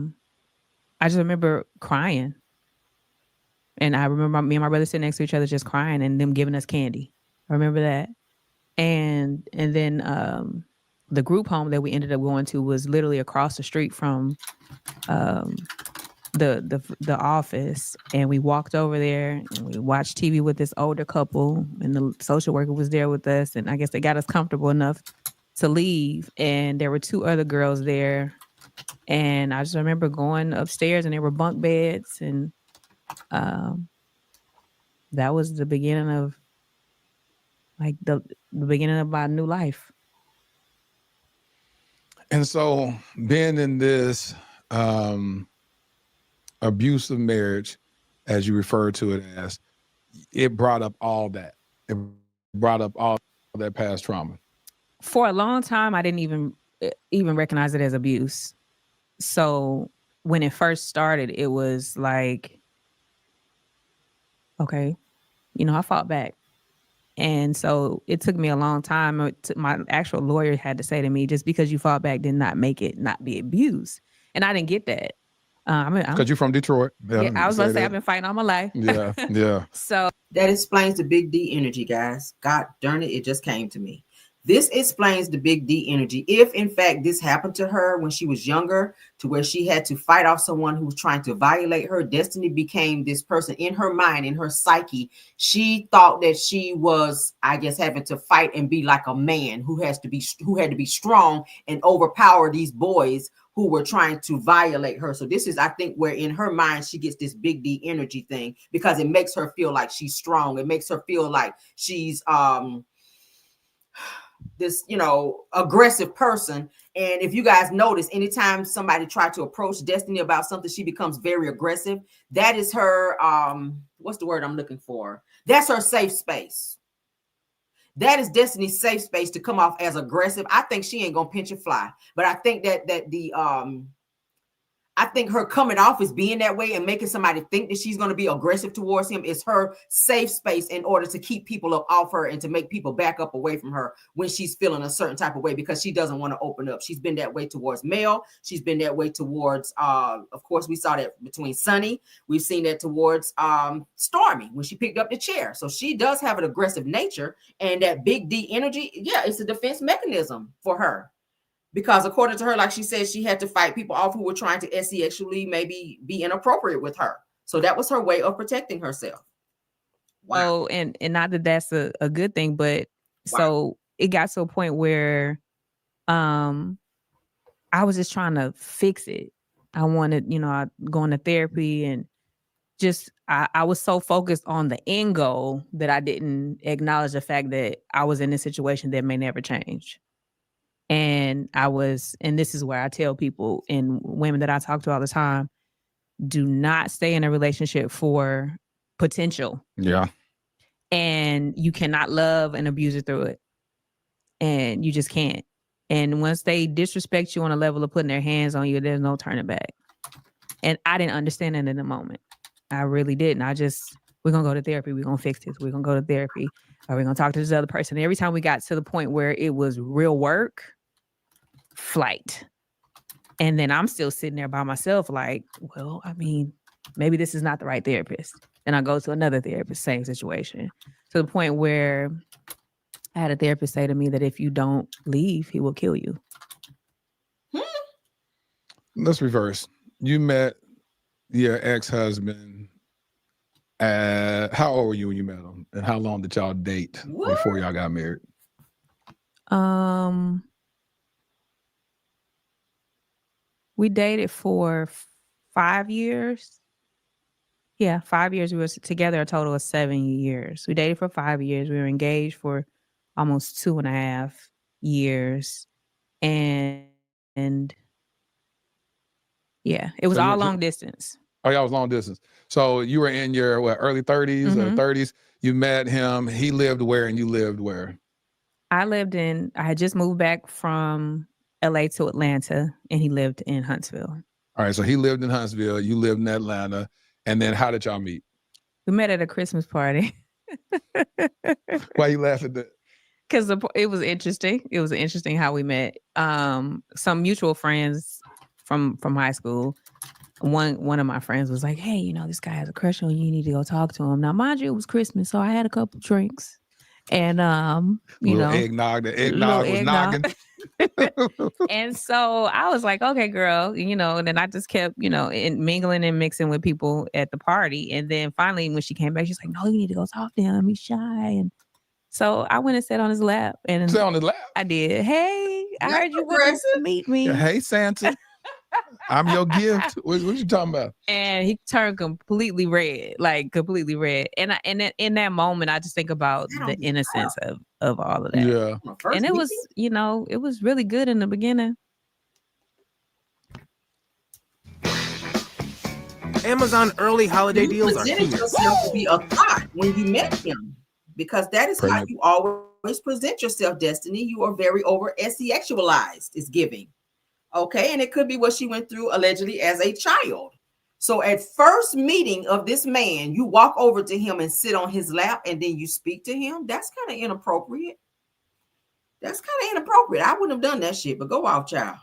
S6: just remember crying. And I remember me and my brother sitting next to each other just crying, and them giving us candy. I remember that. And then the group home that we ended up going to was literally across the street from the office, and we walked over there and we watched TV with this older couple, and the social worker was there with us, and I guess they got us comfortable enough to leave, and there were two other girls there, and I just remember going upstairs, and there were bunk beds, and that was the beginning of, like, the beginning of my new life.
S9: And so being in this abusive marriage, as you refer to it as, it brought up all that. It brought up all that past trauma.
S6: For a long time, I didn't even recognize it as abuse. So when it first started, it was like, okay, I fought back. And so it took me a long time. My actual lawyer had to say to me, just because you fought back did not make it not be abuse. And I didn't get that.
S9: Because you're from Detroit.
S6: Yeah, I was going to say, I've been fighting all my life.
S9: Yeah.
S6: So
S1: that explains the big D energy, guys. God darn it, it just came to me. This explains the big D energy. If, in fact, this happened to her when she was younger, to where she had to fight off someone who was trying to violate her, Destiny became this person in her mind, in her psyche. She thought that she was, I guess, having to fight and be like a man who had to be strong and overpower these boys who were trying to violate her. So this is, I think, where in her mind she gets this big D energy thing, because it makes her feel like she's strong. It makes her feel like she's this, aggressive person. And if you guys notice, anytime somebody tried to approach Destiny about something, she becomes very aggressive. That is her, what's the word I'm looking for? That's her safe space. that is Destiny's safe space to come off as aggressive. I think she ain't gonna pinch a fly, but I think that I think her coming off as being that way and making somebody think that she's going to be aggressive towards him is her safe space in order to keep people up off her and to make people back up away from her when she's feeling a certain type of way, because she doesn't want to open up. She's been that way towards Mel. She's been that way towards, of course, we saw that between Sonny. We've seen that towards Stormy when she picked up the chair. So she does have an aggressive nature, and that big D energy, yeah, it's a defense mechanism for her. Because according to her, like she said, she had to fight people off who were trying to sexually maybe be inappropriate with her. So that was her way of protecting herself.
S6: Wow. Oh, and not that that's a good thing, but wow. So it got to a point where I was just trying to fix it. I wanted, going to therapy, and just I was so focused on the end goal that I didn't acknowledge the fact that I was in a situation that may never change. And this is where I tell people and women that I talk to all the time, do not stay in a relationship for potential.
S9: Yeah.
S6: And you cannot love and abuse it through it. And you just can't. And once they disrespect you on a level of putting their hands on you, there's no turning back. And I didn't understand it in the moment. I really didn't. We're going to go to therapy. We're going to fix this. We're going to go to therapy. Or we're going to talk to this other person. And every time we got to the point where it was real work, flight. And then I'm still sitting there by myself like, well, I mean, maybe this is not the right therapist. And I go to another therapist, same situation. To the point where I had a therapist say to me that if you don't leave, he will kill you.
S9: Let's reverse. You met your ex-husband how old were you when you met him? And how long did y'all date before y'all got married?
S6: We dated for 5 years. Yeah, 5 years. We were together a total of 7 years. We dated for 5 years. We were engaged for almost 2.5 years. And yeah, it was all long distance.
S9: Oh, y'all was long distance. So you were in your early 30s or 30s. You met him. He lived where and you lived where?
S6: I had just moved back from LA to Atlanta, and he lived in Huntsville.
S9: All right, so he lived in Huntsville, you lived in Atlanta, and then how did y'all meet?
S6: We met at a Christmas party.
S9: Why you laughing at that?
S6: Because it was interesting. It was interesting how we met. Some mutual friends from high school. One of my friends was like, hey, this guy has a crush on you. You need to go talk to him. Now, mind you, it was Christmas, so I had a couple drinks. And,
S9: eggnog was knocking.
S6: And so I was like, okay, girl, and then I just kept, mingling and mixing with people at the party. And then finally, when she came back, she's like, no, you need to go talk to him. He's shy. And so I went and sat on his lap. And
S9: sat on his lap?
S6: I did. Hey, I heard you wanted to meet me.
S9: Hey, Santa. I'm your gift. What you talking about? And
S6: he turned completely red. And in that moment, I just think about the innocence of all of that.
S9: Yeah.
S6: And it was, it was really good in the beginning.
S18: Amazon early holiday deals are
S1: presented yourself to be a thought when you met him, because that is how you always present yourself, Destiny. You are very over sexualized. It's giving. Okay, and it could be what she went through allegedly as a child. So at first meeting of this man, you walk over to him and sit on his lap, and then you speak to him. That's kind of inappropriate. I wouldn't have done that shit, but go off, child.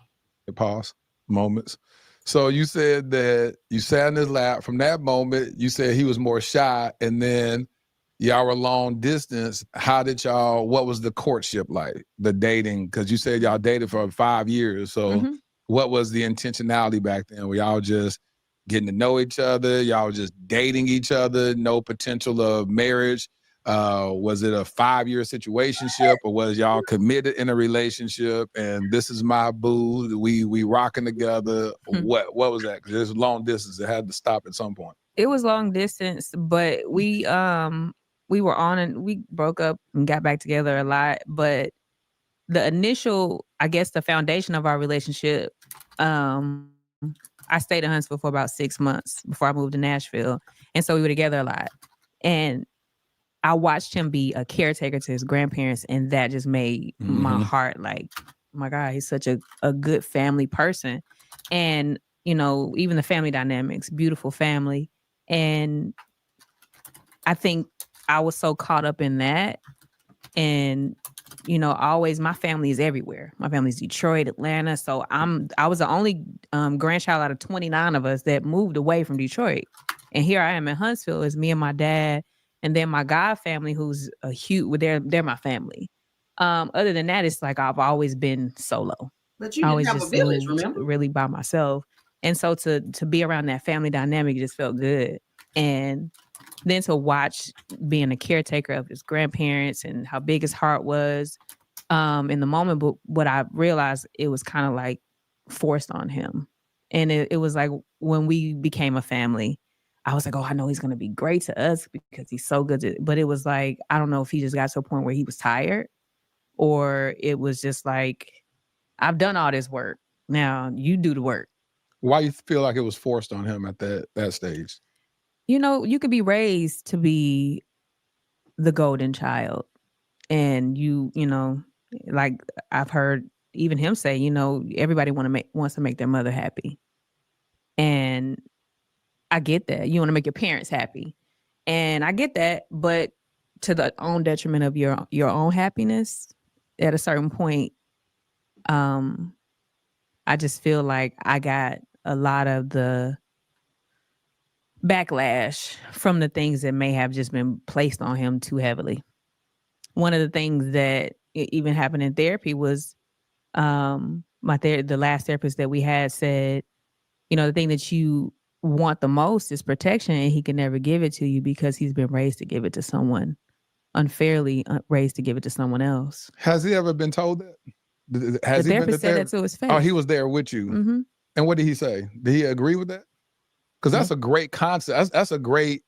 S9: Pause moments. So you said that you sat in his lap. From that moment, you said he was more shy, and then y'all were long distance. What was the courtship like, the dating? Because you said y'all dated for 5 years. So what was the intentionality back then? Were y'all just getting to know each other? Y'all were just dating each other? No potential of marriage? Was it a 5-year situationship, or was y'all committed in a relationship and this is my boo, we rocking together? What was that? Because it was long distance. It had to stop at some point.
S6: It was long distance, but we were on and we broke up and got back together a lot. But the initial, I guess, the foundation of our relationship, I stayed in Huntsville for about 6 months before I moved to Nashville. And so we were together a lot. And I watched him be a caretaker to his grandparents, and that just made my heart like, oh my God, he's such a good family person. And, you know, even the family dynamics, beautiful family. And I think I was so caught up in that. And, you know, always my family is everywhere. My family's Detroit, Atlanta. So I was the only grandchild out of 29 of us that moved away from Detroit. And here I am in Huntsville. It's me and my dad. And then my God family, who's a huge, they're my family. Other than that, it's like I've always been solo.
S1: But you didn't have a village, remember?
S6: Really by myself. And so to be around that family dynamic just felt good. And then to watch being a caretaker of his grandparents and how big his heart was in the moment, but what I realized, it was kind of like forced on him. And it was like when we became a family, I was like, oh, I know he's going to be great to us because he's so good. But it was like, I don't know if he just got to a point where he was tired, or it was just like, I've done all this work. Now you do the work.
S9: Why you feel like it was forced on him at that stage?
S6: You know, you could be raised to be the golden child. And you know, like I've heard even him say, you know, everybody wants to make their mother happy. And I get that. You want to make your parents happy. And I get that, but to the own detriment of your own happiness at a certain point, I just feel like I got a lot of the backlash from the things that may have just been placed on him too heavily. One of the things that even happened in therapy was the last therapist that we had said, you know, the thing that you want the most is protection, and he can never give it to you because he's been raised to give it to someone, unfairly raised to give it to someone else.
S9: Has he ever been told that?
S6: Has the therapist said that to his face.
S9: Oh, he was there with you.
S6: Mm-hmm.
S9: And what did he say? Did he agree with that? Because that's a great concept. That's a great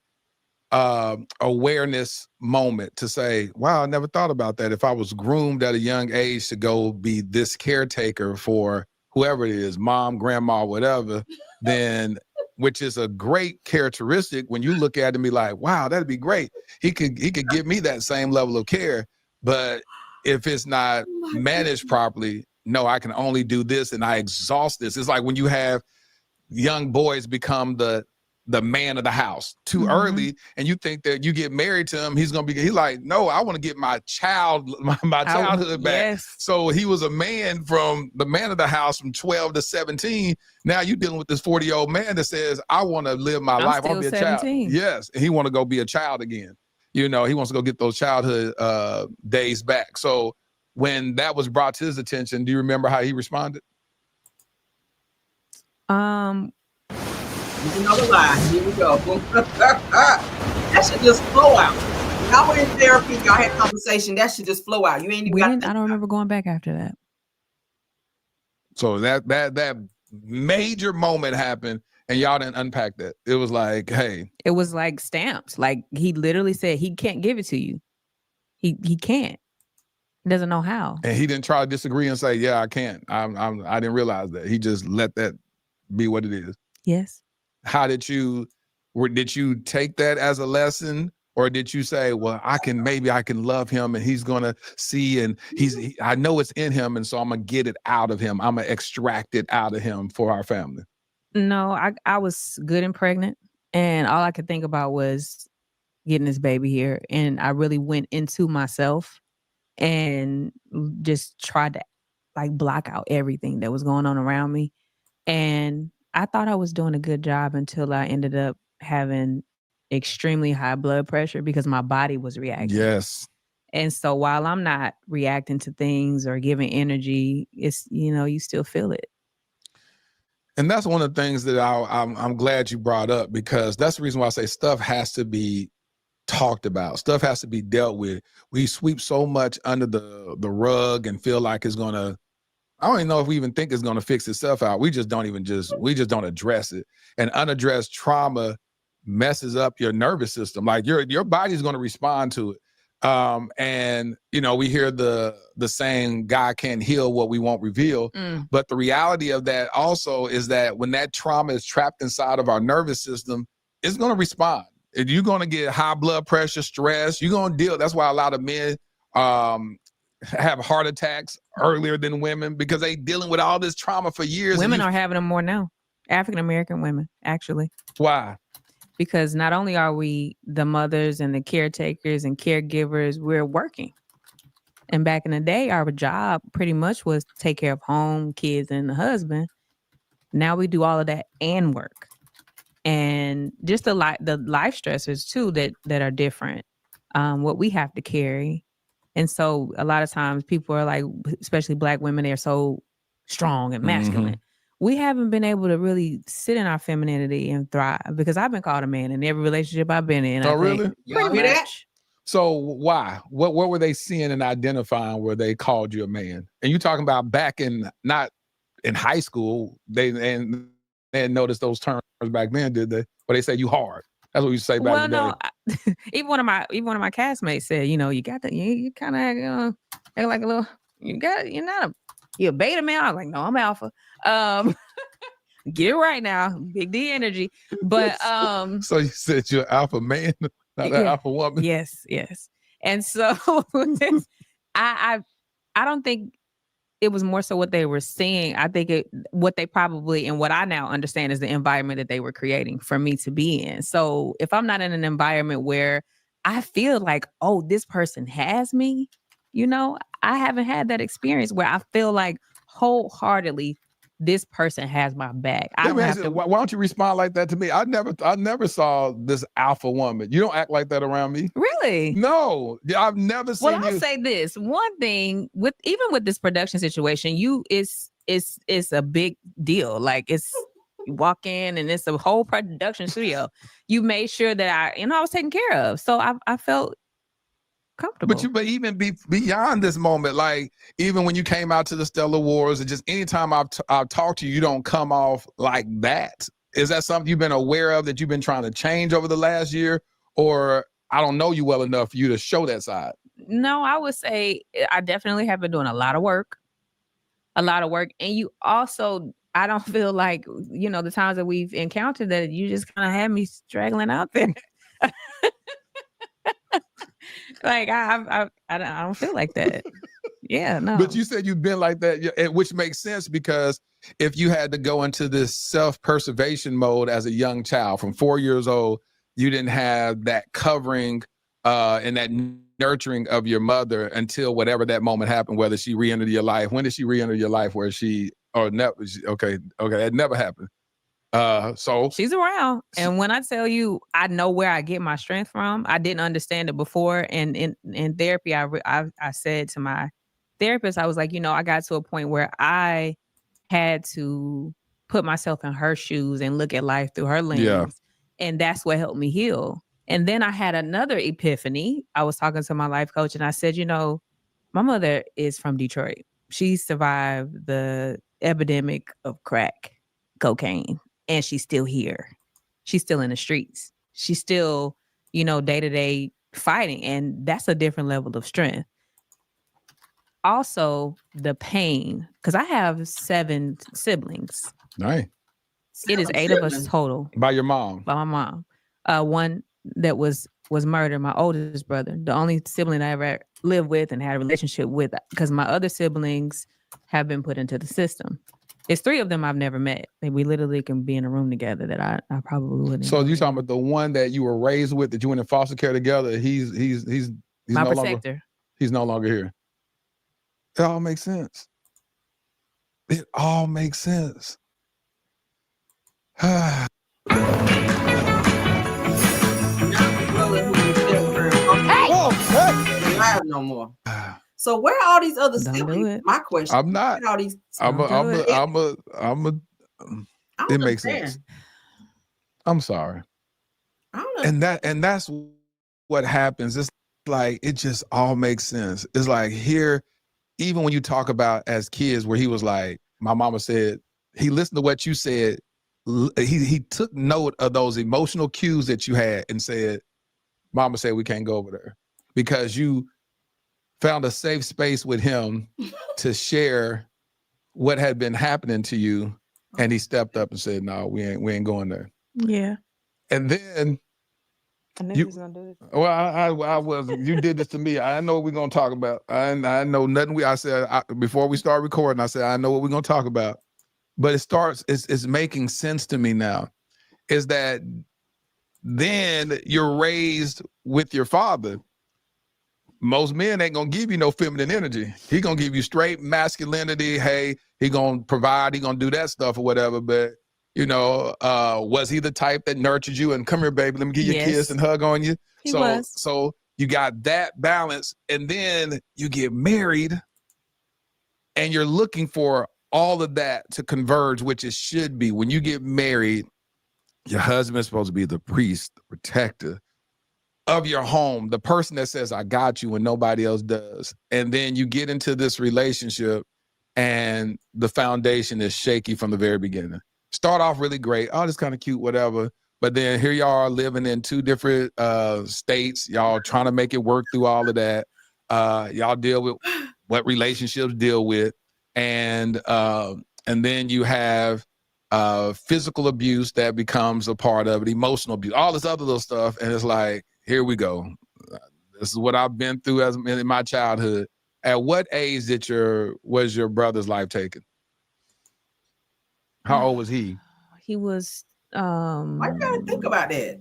S9: awareness moment to say, wow, I never thought about that. If I was groomed at a young age to go be this caretaker for whoever it is, mom, grandma, whatever, then, which is a great characteristic when you look at it and be like, wow, that'd be great. He could give me that same level of care. But if it's not managed properly, no, I can only do this and I exhaust this. It's like when you have young boys become the man of the house too early, and you think that you get married to him, he's like, no, I want to get my childhood back.
S6: Yes.
S9: So he was a man from the man of the house from 12 to 17. Now you're dealing with this 40-year-old man that says, I want to live my life. I want to be a
S6: 17.
S9: child. Yes. And he want to go be a child again. You know, he wants to go get those childhood days back. So when that was brought to his attention, do you remember how he responded?
S1: Another lie. Here we go. That should just flow out. Y'all were in therapy. Y'all had conversation. That should just flow out. You ain't even.
S6: I don't remember going back after that.
S9: So that major moment happened, and y'all didn't unpack that. It was like, hey.
S6: It was like stamped. Like he literally said he can't give it to you. He can't. He doesn't know how.
S9: And he didn't try to disagree and say, yeah, I can't. I didn't realize that. He just let that be what it is.
S6: Yes.
S9: How did you take that as a lesson, or did you say, well, maybe I can love him and he's gonna see, and I know it's in him, and so I'm gonna get it out of him. I'm gonna extract it out of him for our family.
S6: No, I was good and pregnant, and all I could think about was getting this baby here. And I really went into myself and just tried to like block out everything that was going on around me. And I thought I was doing a good job until I ended up having extremely high blood pressure because my body was reacting.
S9: Yes.
S6: And so while I'm not reacting to things or giving energy, it's, you know, you still feel it.
S9: And that's one of the things that I'm glad you brought up, because that's the reason why I say stuff has to be talked about. Stuff has to be dealt with. We sweep so much under the rug and feel like it's going to, I don't even know if we even think it's going to fix itself out. We just don't address it. And unaddressed trauma messes up your nervous system. Like your body's going to respond to it. And you know, we hear the saying, God can't heal what we won't reveal. But the reality of that also is that when that trauma is trapped inside of our nervous system, it's going to respond. You're going to get high blood pressure, stress. You're going to deal. That's why a lot of men have heart attacks earlier than women, because they dealing with all this trauma for years.
S6: Women are having them more now. African-American women, actually.
S9: Why?
S6: Because not only are we the mothers and the caretakers and caregivers, we're working. And back in the day, our job pretty much was to take care of home, kids, and the husband. Now we do all of that and work. And just the life stressors too that are different, what we have to carry. And so a lot of times people are like, especially Black women, they're so strong and masculine. Mm-hmm. We haven't been able to really sit in our femininity and thrive, because I've been called a man in every relationship I've been in.
S9: Oh, really?
S1: Y'all hear that?
S9: So why? What were they seeing and identifying where they called you a man? And you talking about back in, not in high school, they hadn't noticed those terms back then, did they? But they say you hard. That's what you say back in the day.
S6: Even one of my castmates said, you got the, you kind of act like a little, you're a beta male. I was like, no, I'm alpha. Get it right now, big D energy. But
S9: so you said you're an alpha man, not an alpha woman.
S6: Yes. And so I don't think it was more so what they were seeing. I think what they probably, and what I now understand, is the environment that they were creating for me to be in. So if I'm not in an environment where I feel like, oh, this person has me, I haven't had that experience where I feel like wholeheartedly this person has my back.
S9: Why don't you respond like that to me? I never saw this alpha woman. You don't act like that around me.
S6: Really?
S9: No, I've never seen you.
S6: Well, I'll say this one thing with this production situation, it's a big deal. Like, it's, you walk in and it's a whole production studio. You made sure that I was taken care of. So I felt comfortable.
S9: But even beyond this moment, like even when you came out to the Stellar Wars, and just anytime I've talked to you, you don't come off like that. Is that something you've been aware of that you've been trying to change over the last year? Or I don't know you well enough for you to show that side?
S6: No, I would say I definitely have been doing a lot of work. And you also, I don't feel like, the times that we've encountered, that you just kind of had me straggling out there. Like, I don't feel like that. Yeah, no.
S9: But you said you've been like that, which makes sense, because if you had to go into this self-preservation mode as a young child from 4 years old, you didn't have that covering and that nurturing of your mother until whatever that moment happened, whether she re-entered your life. When did she re-enter your life? Okay, that never happened. So
S6: she's around. And when I tell you, I know where I get my strength from. I didn't understand it before. And in therapy, I said to my therapist, I was like, I got to a point where I had to put myself in her shoes and look at life through her lens. Yeah. And that's what helped me heal. And then I had another epiphany. I was talking to my life coach and I said, my mother is from Detroit. She survived the epidemic of crack cocaine. And she's still here. She's still in the streets. She's still, day-to-day fighting. And that's a different level of strength. Also, the pain, because I have 7 siblings.
S9: Nice.
S6: It is 8 of us total.
S9: By your mom?
S6: By my mom. One that was murdered, my oldest brother. The only sibling I ever lived with and had a relationship with, because my other siblings have been put into the system. It's 3 of them I've never met. We literally can be in a room together that I probably wouldn't.
S9: So you talking about the one that you were raised with, that you went in foster care together? He's
S6: my
S9: no
S6: protector.
S9: Longer, he's no longer here. It all makes sense. It all makes sense.
S1: Hey! No more. So where are all these other siblings? My question.
S9: I'm not.
S1: All these.
S9: It makes sense. I'm sorry.
S1: I don't know.
S9: And that's what happens. It's like, it just all makes sense. It's like, here, even when you talk about as kids, where he was like, my mama said, he listened to what you said. He took note of those emotional cues that you had and said, mama said we can't go over there, because you found a safe space with him to share what had been happening to you. And he stepped up and said, no, we ain't going there.
S6: Yeah.
S9: And then
S6: I knew
S9: You-
S6: he was gonna do this.
S9: Well, I was. You did this to me. I know what we're gonna talk about. I know nothing. I said before we start recording. I said I know what we're gonna talk about. But it's making sense to me now. Is that then you're raised with your father. Most men ain't gonna give you no feminine energy. He gonna give you straight masculinity. Hey, he gonna provide. He gonna do that stuff or whatever. But was he the type that nurtured you and come here, baby, let me give you a kiss and hug on you?
S6: He was.
S9: So you got that balance, and then you get married, and you're looking for all of that to converge, which it should be. When you get married, your husband's supposed to be the priest, the protector of your home, the person that says, I got you when nobody else does. And then you get into this relationship and the foundation is shaky from the very beginning. Start off really great. Oh, this kind of cute, whatever. But then here y'all are living in two different states. Y'all trying to make it work through all of that. Y'all deal with what relationships deal with. And then you have physical abuse that becomes a part of it, emotional abuse, all this other little stuff. And it's like, here we go. This is what I've been through in my childhood. At what age was your brother's life taken? How old was he?
S6: He was
S1: Why you gotta think about that?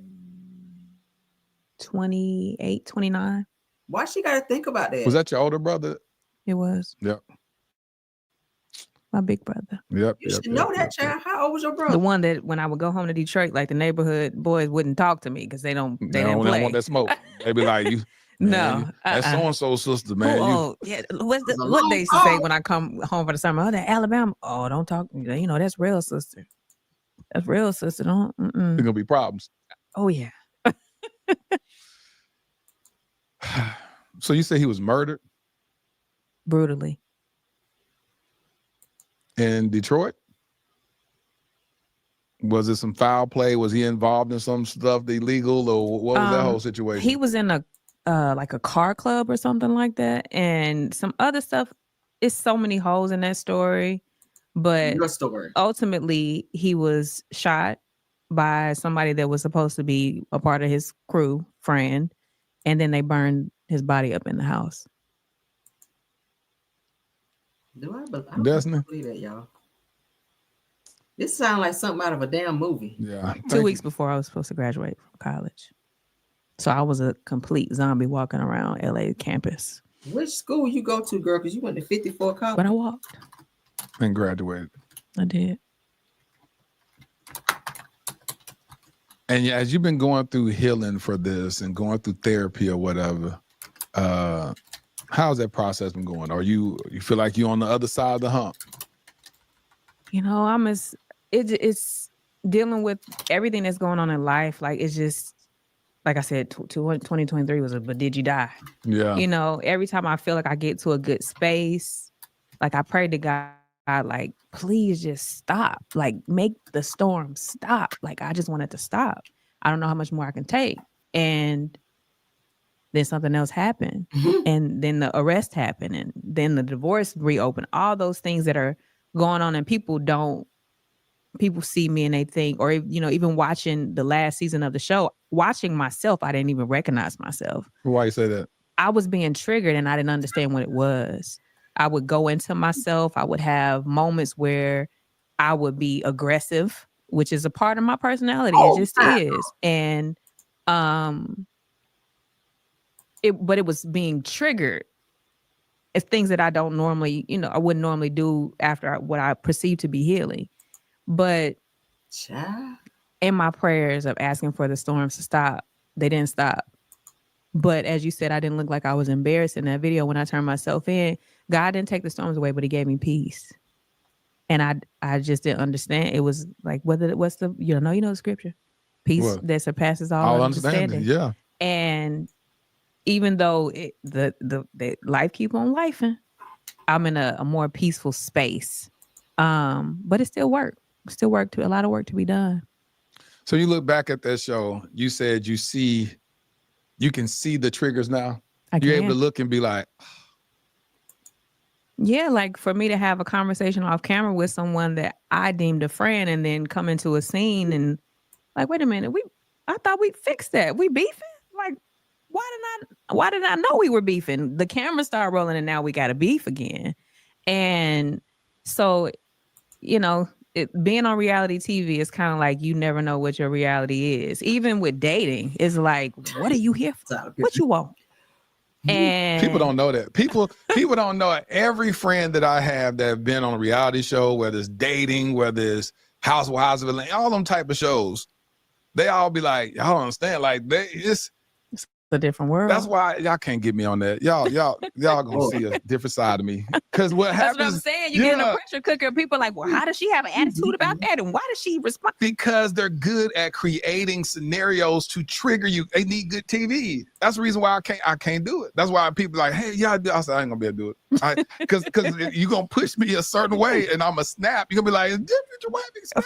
S6: 28, 29.
S1: Why she gotta think about that?
S9: Was that your older brother?
S6: It was.
S9: Yep.
S6: My big brother.
S9: Yep.
S1: You should know that, child. How old was your brother?
S6: The one that when I would go home to Detroit, like the neighborhood boys wouldn't talk to me because they didn't play.
S9: Want that smoke. They be like, you.
S6: No.
S9: That's so-and-so sister, man.
S6: What they used to say when I come home for the summer? Oh, that Alabama. Oh, don't talk. That's real sister. That's real sister. Don't.
S9: There's gonna be problems.
S6: Oh yeah.
S9: So you say he was murdered
S6: brutally
S9: in Detroit? Was it some foul play? Was he involved in some stuff illegal, or what was that whole situation?
S6: He was in a car club or something like that, and some other stuff. It's so many holes in that story, but
S1: Your story.
S6: Ultimately he was shot by somebody that was supposed to be a part of his crew, friend, and then they burned his body up in the house.
S1: I don't believe that, y'all. This sounds like something out of a damn movie.
S9: Yeah.
S6: 2 weeks before I was supposed to graduate from college. So I was a complete zombie walking around LA campus.
S1: Which school you go to, girl? Because you went to 54 college.
S6: But I walked.
S9: And graduated.
S6: I did.
S9: And as you've been going through healing for this and going through therapy or whatever, how's that process been going? Or you feel like you're on the other side of the hump?
S6: It's dealing with everything that's going on in life. Like, it's just, like I said, 2023 was but did you die?
S9: Yeah.
S6: Every time I feel like I get to a good space, like I pray to God, like, please just stop. Like, make the storm stop. Like, I just want it to stop. I don't know how much more I can take. And then something else happened. And then the arrest happened. And then the divorce reopened. All those things that are going on, and people see me and they think, or, even watching the last season of the show, watching myself, I didn't even recognize myself.
S9: Why you say that?
S6: I was being triggered and I didn't understand what it was. I would go into myself. I would have moments where I would be aggressive, which is a part of my personality. It just is. And, it was being triggered. It's things that I don't normally, I wouldn't normally do after what I perceive to be healing. But in my prayers of asking for the storms to stop, they didn't stop. But as you said, I didn't look like I was embarrassed in that video when I turned myself in. God didn't take the storms away, but he gave me peace. And I just didn't understand. It was like, what's the, the scripture, peace that surpasses all understanding.
S9: Yeah.
S6: And even though the life keep on lifing, I'm in a more peaceful space. But it's still work. A lot of work to be done.
S9: So you look back at that show, you said you can see the triggers now. You're able to look and be like,
S6: yeah, like for me to have a conversation off camera with someone that I deemed a friend and then come into a scene and like, wait a minute, I thought we fixed that. We beefing? Like, why did I know we were beefing? The camera started rolling and now we got to beef again. And so, you know, being on reality TV is kind of like you never know what your reality is. Even with dating, it's like, what are you here for? What you want? And
S9: people don't know that. People don't know it. Every friend that I have that have been on a reality show, whether it's dating, whether it's Housewives of Atlanta, all them type of shows, they all be like, y'all don't understand. Like it's
S6: a different world.
S9: That's why y'all can't get me on that. Y'all gonna see a different side of me. Because what happens?
S6: That's what I'm saying. You get in a pressure cooker. People are like, well, how does she have an attitude about that? And why does she respond?
S9: Because they're good at creating scenarios to trigger you. They need good TV. That's the reason why I can't do it. That's why people are like, hey, y'all do. I said, I ain't gonna be able to do it. Because you're gonna push me a certain way and I'm a snap. You're gonna be like,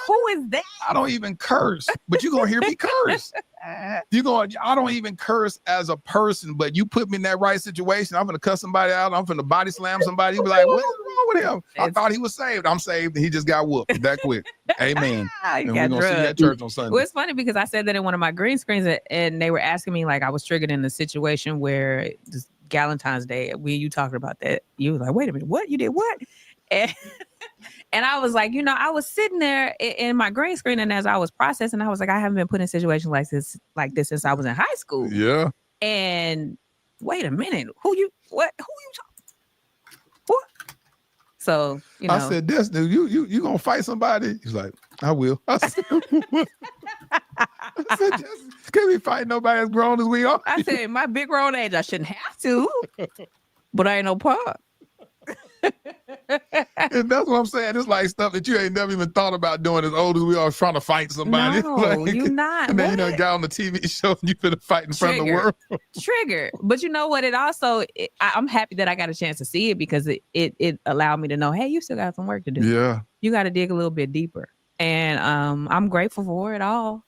S6: who is that?
S9: I don't even curse, but you're gonna hear me curse. I don't even curse as a person, but you put me in that right situation, I'm gonna cuss somebody out, I'm gonna body slam somebody. You be like, what's wrong with him? I thought he was saved. I'm saved and he just got whooped that quick. Amen. And we're gonna see you at church on Sunday.
S6: Well, it's funny because I said that in one of my green screens and they were asking me, like, I was triggered in a situation where this Valentine's Day, when you talking about that, you was like, wait a minute, what? You did what? And I was like, you know, I was sitting there in my green screen, and as I was processing, I was like, I haven't been put in situations like this since I was in high school.
S9: Yeah.
S6: And wait a minute, who you talking? What? So, you know,
S9: I said, this dude, you gonna fight somebody? He's like, I will. I said, can't be fighting nobody as grown as we are.
S6: I said, my big grown age, I shouldn't have to, but I ain't no part.
S9: And that's what I'm saying. It's like stuff that you ain't never even thought about doing as old as we are, trying to fight somebody.
S6: No,
S9: like,
S6: you're not.
S9: And then you done got on the TV show and you finna fight in front of the world.
S6: Trigger. But you know what? I'm happy that I got a chance to see it because it allowed me to know, hey, you still got some work to do.
S9: Yeah.
S6: You got to dig a little bit deeper. And I'm grateful for it all,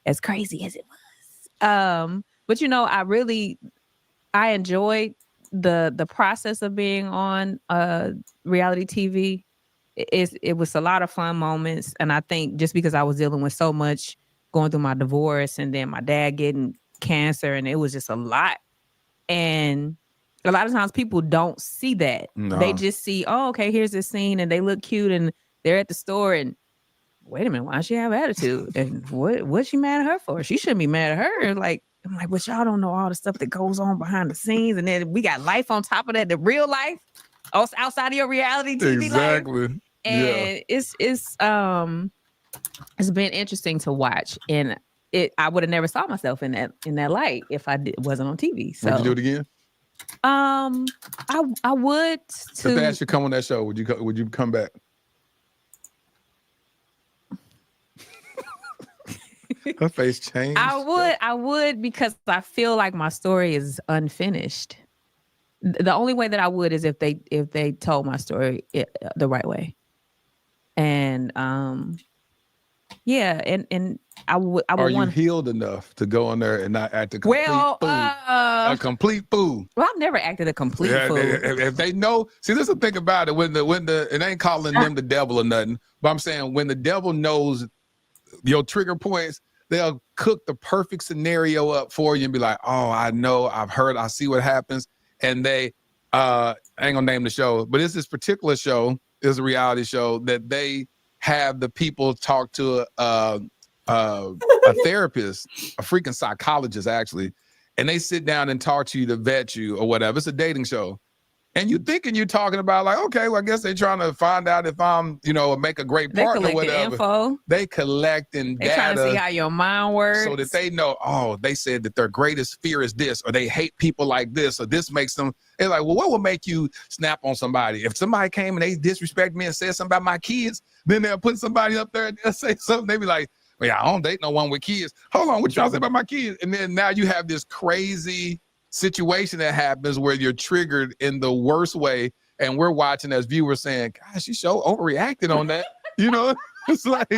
S6: as crazy as it was. But you know, I enjoyed the process of being on reality TV. It was a lot of fun moments, and I think just because I was dealing with so much, going through my divorce and then my dad getting cancer, and it was just a lot. And a lot of times people don't see that.
S9: No.
S6: They just see, oh, okay, here's this scene, and they look cute, and they're at the store, and wait a minute, why does she have attitude? And what's she mad at her for? She shouldn't be mad at her. Like, I'm like, but y'all don't know all the stuff that goes on behind the scenes. And then we got life on top of that, the real life outside of your reality TV
S9: exactly.
S6: life. And it's been interesting to watch. And I would have never saw myself in that light if I wasn't on TV. So
S9: would you do it again?
S6: I would.
S9: If they asked you to come on that show, would you come back? Her face changed.
S6: I would because I feel like my story is unfinished. The only way that I would is if they told my story the right way. And yeah, and I would.
S9: Are you healed enough to go in there and not act a complete fool? A complete fool.
S6: Well, I've never acted a complete fool.
S9: If they know, see, this is the thing about it. When the it ain't calling them the devil or nothing, but I'm saying when the devil knows your trigger points, they'll cook the perfect scenario up for you and be like, oh, I know, I've heard, I see what happens. And they, I ain't gonna name the show, but it's this particular show, is a reality show that they have the people talk to a therapist, a freaking psychologist actually, and they sit down and talk to you to vet you or whatever. It's a dating show. And you thinking you're talking about like, okay, well, I guess they're trying to find out if I'm, make a great partner or whatever.
S6: Info.
S9: They collecting data.
S6: They're trying to see how your mind works.
S9: So that they know, oh, they said that their greatest fear is this, or they hate people like this, or this makes them, they're like, well, what will make you snap on somebody? If somebody came and they disrespect me and said something about my kids, then they'll put somebody up there and they'll say something. They be like, well, yeah, I don't date no one with kids. Hold on, what y'all say about my kids? And then now you have this crazy situation that happens where you're triggered in the worst way, and we're watching as viewers saying, gosh, she so overreacted on that. It's like,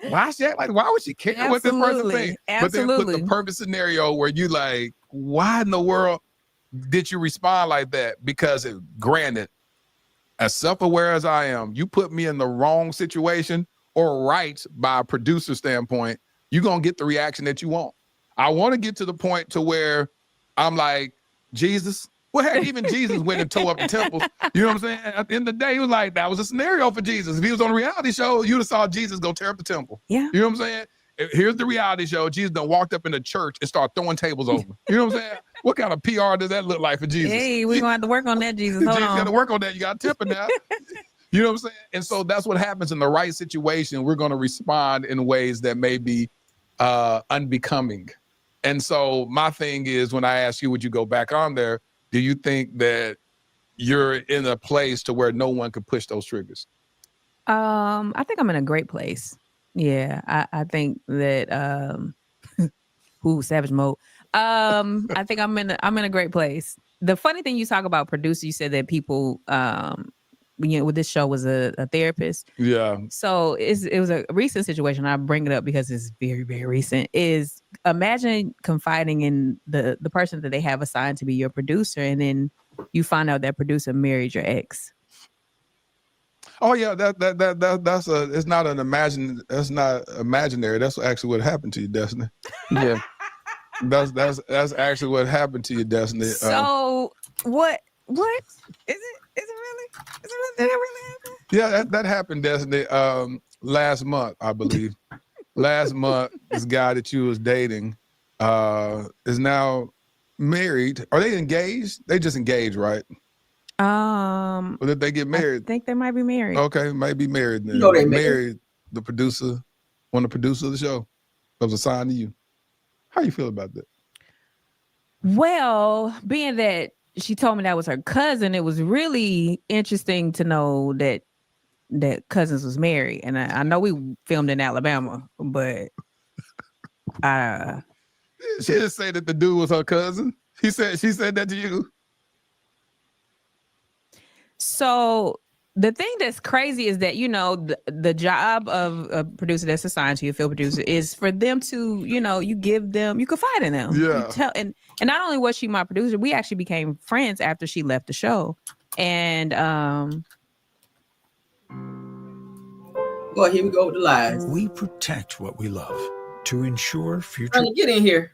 S9: why she act like, why would she care what this person thinks? But then put the perfect scenario where you like, why in the world did you respond like that? Because granted, as self-aware as I am, you put me in the wrong situation or right by a producer standpoint, you're going to get the reaction that you want. I want to get to the point to where I'm like, Jesus. Well, heck, even Jesus went and tore up the temples. You know what I'm saying? At the end of the day, he was like, that was a scenario for Jesus. If he was on a reality show, you'd have saw Jesus go tear up the temple.
S6: Yeah.
S9: You know what I'm saying? Here's the reality show. Jesus done walked up in the church and started throwing tables over. You know what I'm saying? What kind of PR does that look like for Jesus?
S6: Hey, we're going to have to work on that, Jesus. Hold
S9: Jesus
S6: on.
S9: got to work on that. You got to tip it now. You know what I'm saying? And so that's what happens in the right situation. We're going to respond in ways that may be unbecoming. And so my thing is, when I ask you, would you go back on there? Do you think that you're in a place to where no one could push those triggers?
S6: I think I'm in a great place. Yeah, I think that savage mode. I think I'm in a great place. The funny thing, you talk about producer, you said that people with this show was a therapist.
S9: Yeah.
S6: So it was a recent situation. I bring it up because it's very, very recent. Is imagine confiding in the person that they have assigned to be your producer, and then you find out that producer married your ex.
S9: Oh yeah, that's it's not imaginary. That's actually what happened to you, Destiny. Yeah. that's actually what happened to you, Destiny.
S6: So what is it? Is it really happen?
S9: Yeah, that happened, Destiny. Last month, I believe. Last month, this guy that you was dating is now married. Are they engaged? They just engaged, right? Or did they get married?
S6: I think they might be married.
S9: Okay, might be married then.
S1: You know they
S9: married the producer, one of the producers of the show that was assigned to you. How you feel about that?
S6: Well, being that she told me that was her cousin, it was really interesting to know that Cousins was married. And I know we filmed in Alabama, but
S9: she didn't say that the dude was her cousin. She said that to you.
S6: So the thing that's crazy is that, the job of a producer that's assigned to you, a field producer, is for them to, you confide in them.
S9: Yeah.
S6: And not only was she my producer, we actually became friends after she left the show. And
S1: well, here we go with the lies.
S19: We protect what we love to ensure future.
S1: Trying to get in here.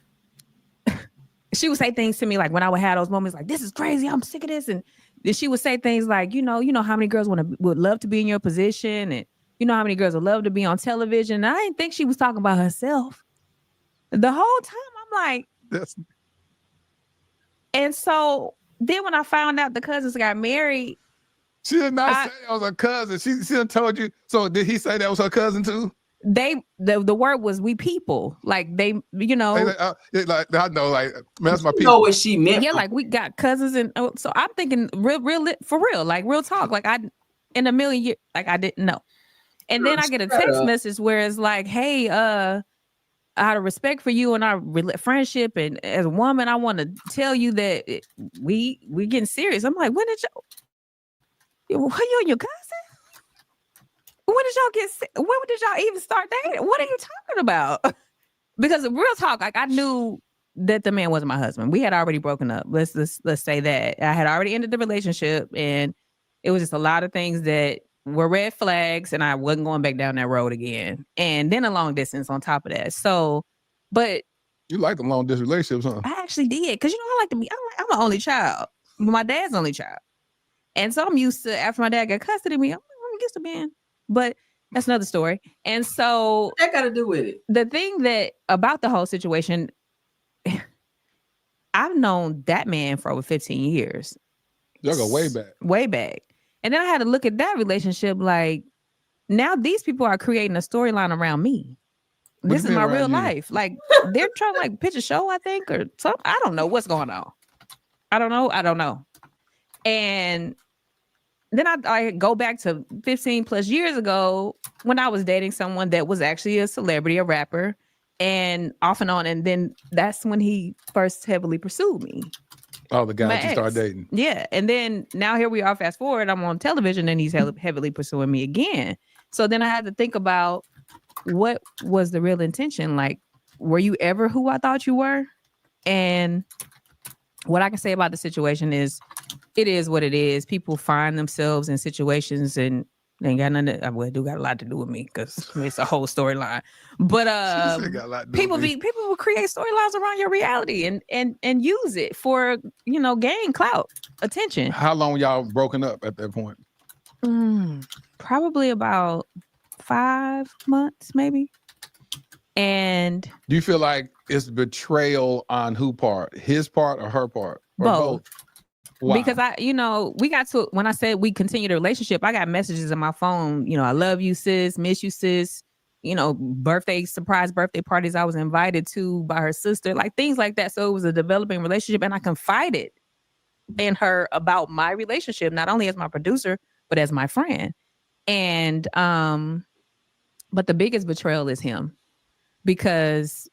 S6: She would say things to me like when I would have those moments like, this is crazy, I'm sick of this. And then she would say things like, you know how many girls would love to be in your position, and you know how many girls would love to be on television. And I didn't think she was talking about herself. The whole time I'm like,
S9: that's.
S6: And so then when I found out the cousins got married,
S9: she did not say that was her cousin. She done told you. So did he say that was her cousin too?
S6: The word was we people, like they,
S9: I know, like that's my people.
S1: You know what she meant?
S6: Yeah, like we got cousins, and so I'm thinking real for real, like real talk. Like in a million years, like I didn't know. And then I get a text message where it's like, hey, out of respect for you and our friendship, and as a woman, I want to tell you that we getting serious. I'm like, when did you and your cousin? When did y'all even start dating? What are you talking about? Because real talk, like I knew that the man wasn't my husband. We had already broken up. Let's say that. I had already ended the relationship, and it was just a lot of things that were red flags, and I wasn't going back down that road again. And then a long distance on top of that. So, but
S9: you like the long distance relationships, huh?
S6: I actually did, because I like to be. I'm an only child. My dad's only child, and so I'm used to, after my dad got custody of me, I'm used to being. But that's another story. And so
S1: what that got to do with it?
S6: The thing that about the whole situation, I've known that man for over 15 years.
S9: Y'all go way back.
S6: Way back. And then I had to look at that relationship like, now these people are creating a storyline around me. This is my real life. Like they're trying to like pitch a show, I think, or something. I don't know what's going on. I don't know. And then I go back to 15 plus years ago when I was dating someone that was actually a celebrity, a rapper, and off and on. And then that's when he first heavily pursued me.
S9: Oh, the guy you started dating.
S6: Yeah. And then now here we are, fast forward, I'm on television and he's heavily pursuing me again. So then I had to think about what was the real intention? Like, were you ever who I thought you were? And what I can say about the situation is, it is what it is. People find themselves in situations and They ain't got nothing. Well, it do got a lot to do with me because it's a whole storyline. But people will create storylines around your reality and use it for gain clout, attention.
S9: How long y'all broken up at that point?
S6: Probably about 5 months, maybe. And
S9: do you feel like it's betrayal on who part? His part or her part? Or both? Why?
S6: Because we got to, when I said we continue the relationship, I got messages on my phone, I love you, sis, miss you, sis, surprise birthday parties I was invited to by her sister, like things like that. So it was a developing relationship, and I confided in her about my relationship, not only as my producer, but as my friend. And, but the biggest betrayal is him, because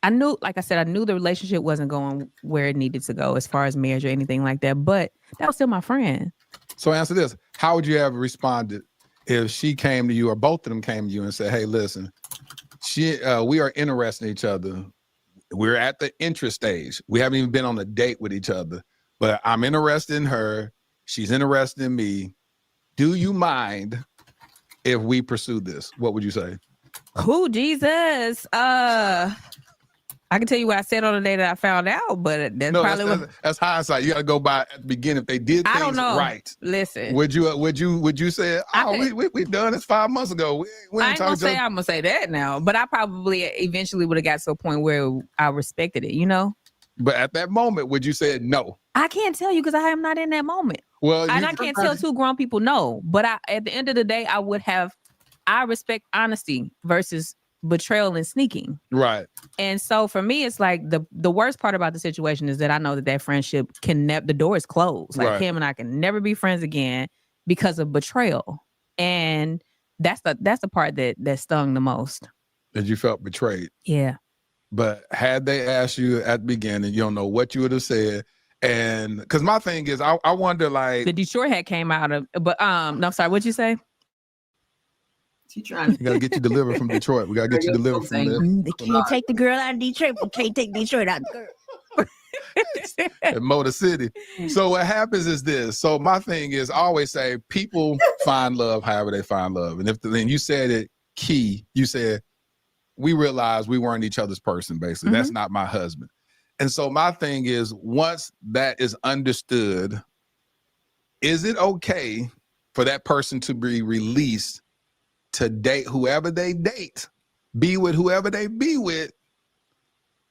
S6: I knew the relationship wasn't going where it needed to go as far as marriage or anything like that, but that was still my friend.
S9: So answer this. How would you have responded if she came to you or both of them came to you and said, hey, listen, we are interested in each other. We're at the interest stage. We haven't even been on a date with each other, but I'm interested in her. She's interested in me. Do you mind if we pursue this? What would you say?
S6: Who, Jesus? I can tell you what I said on the day that I found out, but
S9: that's hindsight. You got to go by at the beginning. If they did things right,
S6: listen.
S9: Would you say, we done this 5 months ago? We
S6: I ain't gonna say I'm gonna say that now, but I probably eventually would have got to a point where I respected it,
S9: But at that moment, would you say no?
S6: I can't tell you because I am not in that moment.
S9: Well,
S6: and I can't tell two grown people no. But at the end of the day, I respect honesty versus betrayal and sneaking.
S9: Right.
S6: And so for me, it's like the worst part about the situation is that I know that friendship the door is closed. Like him and I can never be friends again because of betrayal. And that's the part that stung the most.
S9: That you felt betrayed.
S6: Yeah.
S9: But had they asked you at the beginning, you don't know what you would have said. And because my thing is, I wonder, like,
S6: the Detroit hat came out of, but no, I'm sorry, what'd you say?
S9: We gotta get you delivered from Detroit. We gotta get you delivered from there.
S8: They can't take the girl out of Detroit, but can't take Detroit out of the girl.
S9: At Motor City. So what happens is this. So my thing is, I always say people find love however they find love. And then you said it key, you said, we realized we weren't each other's person, basically. Mm-hmm. That's not my husband. And so my thing is, once that is understood, is it okay for that person to be released to date whoever they date, be with whoever they be with,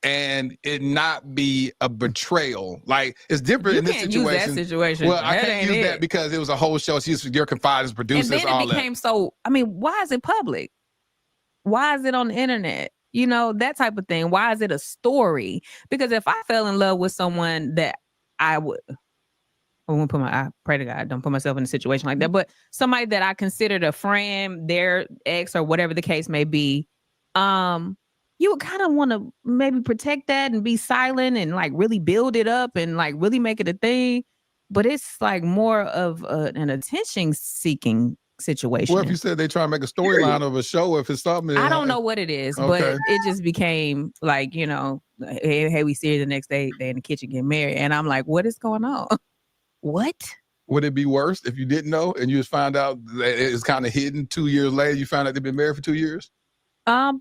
S9: and it not be a betrayal? Like, it's different in this situation.
S6: Use that situation.
S9: Well, I can't use that because it was a whole show. She's your confidence, producers,
S6: and then
S9: all
S6: it became so. I mean, why is it public? Why is it on the internet? That type of thing. Why is it a story? Because if I fell in love with someone that I won't I pray to God, don't put myself in a situation like that. But somebody that I considered a friend, their ex or whatever the case may be, you would kind of want to maybe protect that and be silent and like really build it up and like really make it a thing. But it's like more of an attention seeking situation.
S9: Well, if you said they try to make a storyline of a show, if it's something,
S6: I don't know what it is, but it just became like, hey, we see her the next day, they in the kitchen getting married. And I'm like, what is going on? What?
S9: Would it be worse if you didn't know and you just found out that it's kind of hidden 2 years later? You found out they've been married for 2 years?
S6: I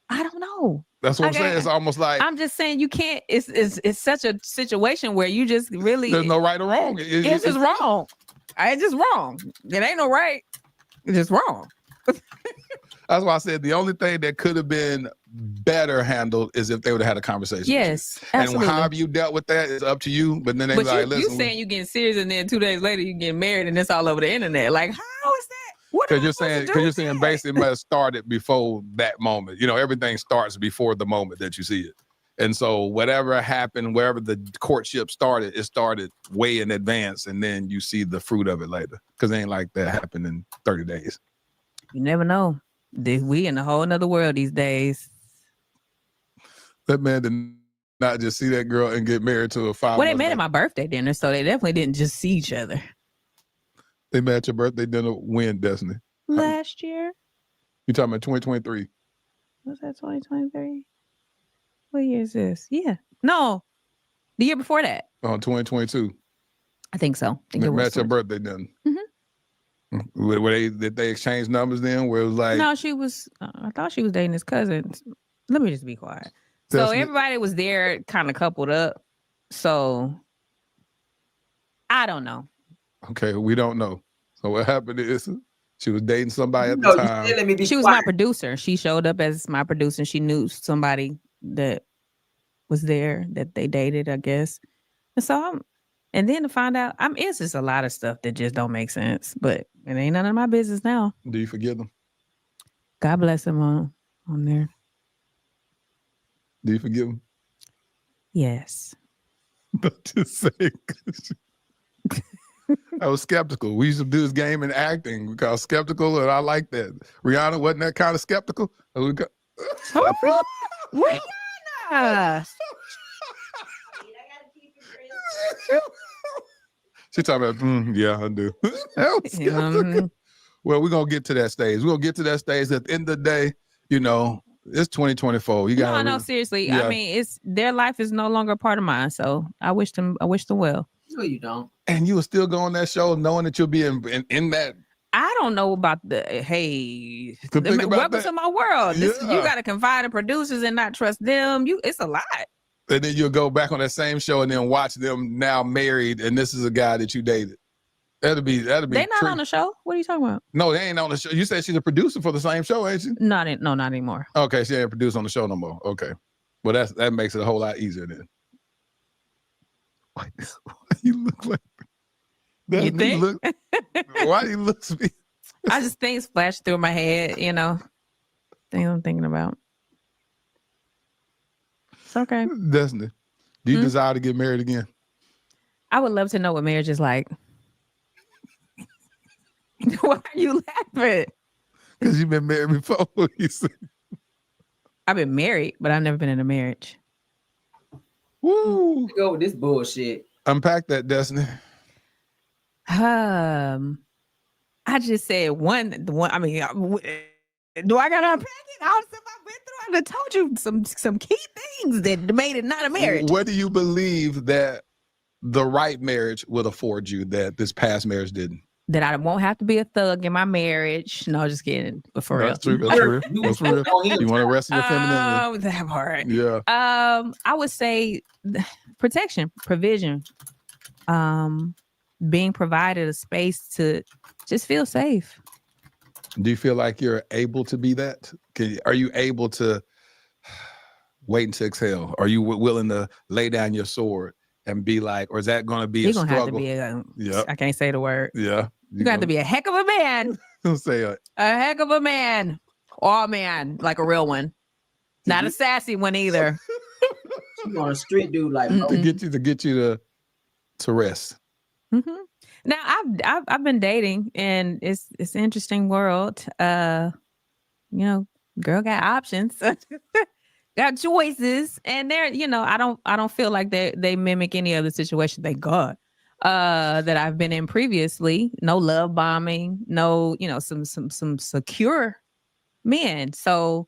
S6: don't know.
S9: That's what I'm saying. It's almost like,
S6: I'm just saying you can't. It's such a situation where you just really
S9: there's no right or wrong.
S6: It's just wrong. It's just wrong. It ain't no right. It's just wrong.
S9: That's why I said the only thing that could have been better handled is if they would have had a conversation.
S6: Yes, absolutely.
S9: And however you dealt with that is up to you. But then they like, listen.
S6: You saying you getting serious and then 2 days later you getting married and it's all over the internet. Like, how is that?
S9: Because you're saying basically it must have started before that moment. Everything starts before the moment that you see it. And so whatever happened, wherever the courtship started, it started way in advance, and then you see the fruit of it later. Because it ain't like that happened in 30 days.
S6: You never know. We in a whole nother world these days.
S9: That man did not just see that girl and get married to a 5
S6: Well, they met at my birthday dinner, so they definitely didn't just see each other.
S9: They met at your birthday dinner when, Destiny?
S6: Last year.
S9: You talking about 2023?
S6: Was that 2023? What year is this? Yeah. No. The year before that.
S9: 2022.
S6: I think so. I think it was
S9: met your birthday dinner.
S6: Mm-hmm.
S9: Did they exchange numbers then? Where it was like,
S6: No, she was. I thought she was dating his cousin. Let me just be quiet. So everybody was there, kind of coupled up. So I don't know.
S9: Okay, we don't know. So what happened is she was dating somebody at the time.
S6: She was my producer. She showed up as my producer. She knew somebody that was there that they dated, I guess. And so and then to find out, it's just a lot of stuff that just don't make sense. But it ain't none of my business now.
S9: Do you forgive them?
S6: God bless him on there.
S9: Do you forgive him?
S6: Yes.
S9: But just saying. I was skeptical. We used to do this game in acting. We call skeptical, and I like that. Rihanna wasn't that kind of skeptical.
S6: Rihanna.
S9: She talking about, yeah, I do. Well, we're gonna get to that stage. We're gonna get to that stage. At the end of the day, it's 2024. You got
S6: no, seriously. Yeah. I mean, their life is no longer a part of mine. So I wish them well.
S1: No, you don't.
S9: And you will still go on that show knowing that you'll be in that.
S6: I don't know about welcome to my world. You got to confide in producers and not trust them. It's a lot.
S9: And then you'll go back on that same show and then watch them now married, and this is a guy that you dated. That'd be.
S6: They're not on the show. What are you talking about?
S9: No, they ain't on the show. You said she's a producer for the same show, ain't she?
S6: No, not anymore.
S9: Okay, she ain't produced on the show no more. Okay, well that makes it a whole lot easier then. Why you look like?
S6: You think?
S9: Why do you look at me?
S6: I just things flash through my head, things I'm thinking about. It's okay.
S9: Doesn't it? Do you desire to get married again?
S6: I would love to know what marriage is like. Why are you laughing?
S9: Because you've been married before.
S6: I've been married, but I've never been in a marriage.
S9: Woo!
S1: Go with this bullshit.
S9: Unpack that, Destiny.
S6: I just said one. I mean, do I gotta unpack it? All the stuff I've been through. I told you some key things that made it not a marriage.
S9: What do you believe that the right marriage would afford you that this past marriage didn't?
S6: That I won't have to be a thug in my marriage. No, just kidding. But for real.
S9: That's true. That's real. That's real. You want to rest in your femininity?
S6: That part.
S9: Yeah.
S6: I would say protection, provision, being provided a space to just feel safe.
S9: Do you feel like you're able to be that? Are you able to wait to exhale? Are you willing to lay down your sword and be like, or is that going to be a struggle?
S6: Have to be I can't say the word.
S9: Yeah.
S6: You got to be a heck of a man.
S9: Don't say it.
S6: A heck of a man. All man, like a real one. Not a sassy one either.
S1: You want a street dude like
S9: to get you to rest.
S6: Mm-hmm. Now I've been dating, and it's an interesting world. Girl got options. Got choices, and they're, I don't feel like they mimic any other situation, thank God, that I've been in previously. No love bombing, no, some secure men. So,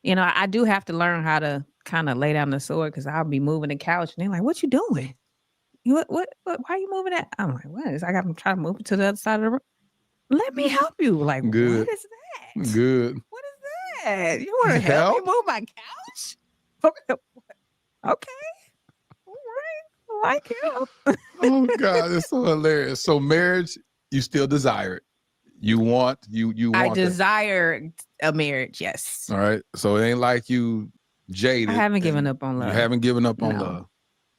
S6: I do have to learn how to kind of lay down the sword, because I'll be moving the couch and they're like, "What you doing? What why are you moving that?" I'm like, "What is?" I'm trying to move it to the other side of the room. Let me help you. Like,
S9: good.
S6: What is that?
S9: Good.
S6: What is that? You want to help me move my couch? Okay. All right. I like it.
S9: Oh God, it's so hilarious. So marriage, you still desire it. You want
S6: I desire a marriage, yes.
S9: All right. So it ain't like you jaded.
S6: I haven't given up on love.
S9: You haven't given up on love.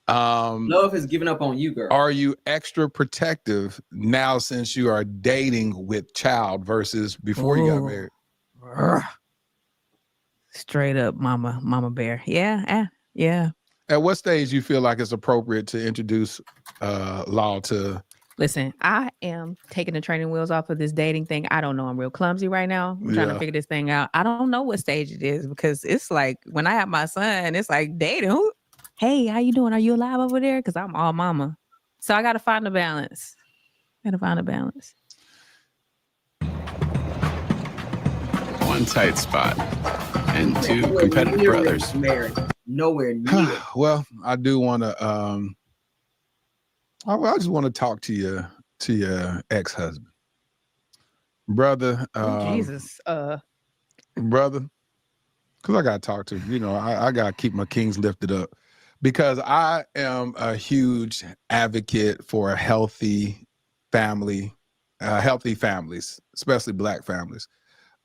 S1: Love has given up on you, girl.
S9: Are you extra protective now since you are dating with child versus before you got married?
S6: Straight up mama bear. Yeah.
S9: At what stage do you feel like it's appropriate to introduce law to?
S6: Listen, I am taking the training wheels off of this dating thing. I don't know. I'm real clumsy right now. I'm trying to figure this thing out. I don't know what stage it is, because it's like when I have my son, it's like dating. Hey, how you doing? Are you alive over there? Because I'm all mama. So I got to find a balance.
S20: One tight spot and two competitive brothers.
S1: Nowhere near.
S9: Well, I do want to. I just want to talk to your ex-husband. brother.
S6: Jesus.
S9: Brother, because I got to talk to, I got to keep my kings lifted up, because I am a huge advocate for a healthy family, healthy families, especially Black families.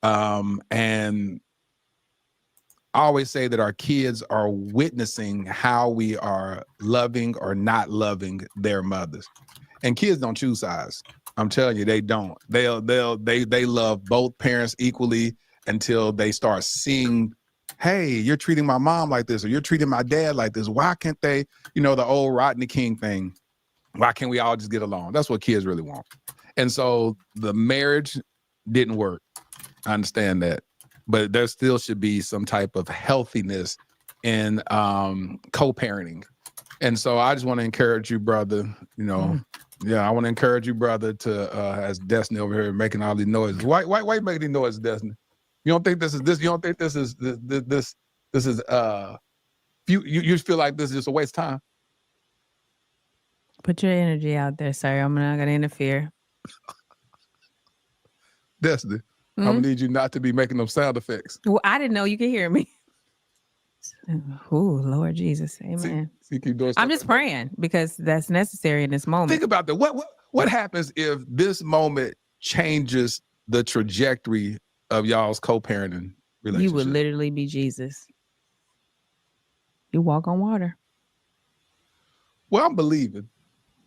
S9: And I always say that our kids are witnessing how we are loving or not loving their mothers. And kids don't choose sides. I'm telling you, they don't. They love both parents equally until they start seeing, hey, you're treating my mom like this, or you're treating my dad like this. Why can't they, the old Rodney King thing? Why can't we all just get along? That's what kids really want. And so the marriage didn't work. I understand that. But there still should be some type of healthiness in co-parenting. And so I just want to encourage you, brother, I want to encourage you, brother, to as Destiny over here making all these noises. Why make these noises, Destiny? You don't think this is this? You don't think this is this is you feel like this is just a waste of time?
S6: Put your energy out there, sir. I'm not gonna interfere.
S9: Destiny, I'm gonna need you not to be making them sound effects.
S6: Well, I didn't know you could hear me. Oh, Lord Jesus, amen.
S9: See, keep doing
S6: I'm just praying because that's necessary in this moment.
S9: Think about that. What happens if this moment changes the trajectory of y'all's co-parenting relationship?
S6: You would literally be Jesus. You walk on water.
S9: Well, I'm believing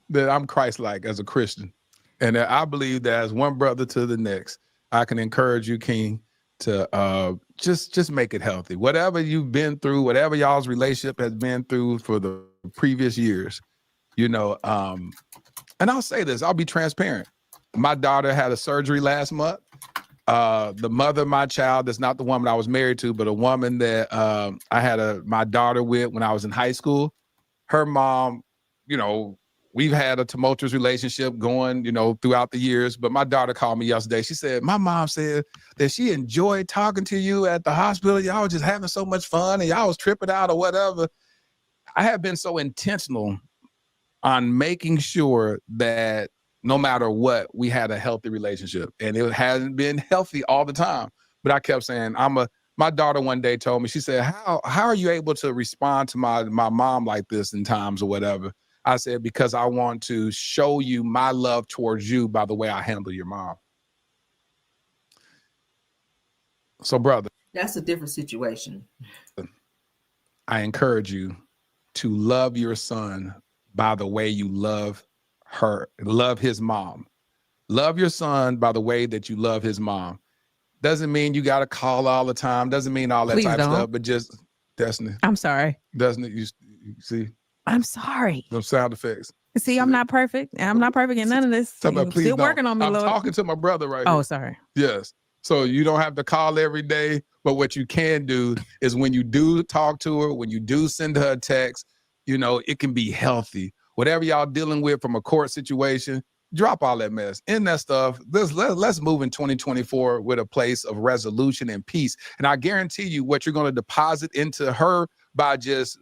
S9: that I'm Christ-like as a Christian, and that I believe that as one brother to the next, I can encourage you, King, to just make it healthy. Whatever you've been through, whatever y'all's relationship has been through for the previous years, and I'll say this, I'll be transparent. My daughter had a surgery last month. The mother of my child, that's not the woman I was married to, but a woman that I had my daughter with when I was in high school. Her mom, we've had a tumultuous relationship going, throughout the years. But my daughter called me yesterday. She said, my mom said that she enjoyed talking to you at the hospital. Y'all was just having so much fun and y'all was tripping out or whatever. I have been so intentional on making sure that no matter what, we had a healthy relationship. And it hasn't been healthy all the time. But I kept saying, my daughter one day told me, she said, how are you able to respond to my mom like this in times or whatever? I said, because I want to show you my love towards you by the way I handle your mom. So, brother.
S1: That's a different situation.
S9: I encourage you to love your son by the way you love his mom. Love your son by the way that you love his mom. Doesn't mean you got to call all the time. Doesn't mean all that
S6: Please
S9: type
S6: don't.
S9: of stuff, but just, Destiny.
S6: I'm sorry.
S9: Destiny, you see?
S6: I'm sorry.
S9: Those sound effects.
S6: See, I'm not perfect. I'm not perfect in none of this.
S9: Please
S6: Still
S9: don't.
S6: working on me,
S9: I'm
S6: Lord.
S9: talking to my brother right
S6: Oh,
S9: here.
S6: sorry.
S9: Yes. So you don't have to call every day, but what you can do is when you do talk to her, when you do send her a text, it can be healthy. Whatever y'all dealing with from a court situation, drop all that mess. End that stuff. Let's move in 2024 with a place of resolution and peace. And I guarantee you what you're going to deposit into her by just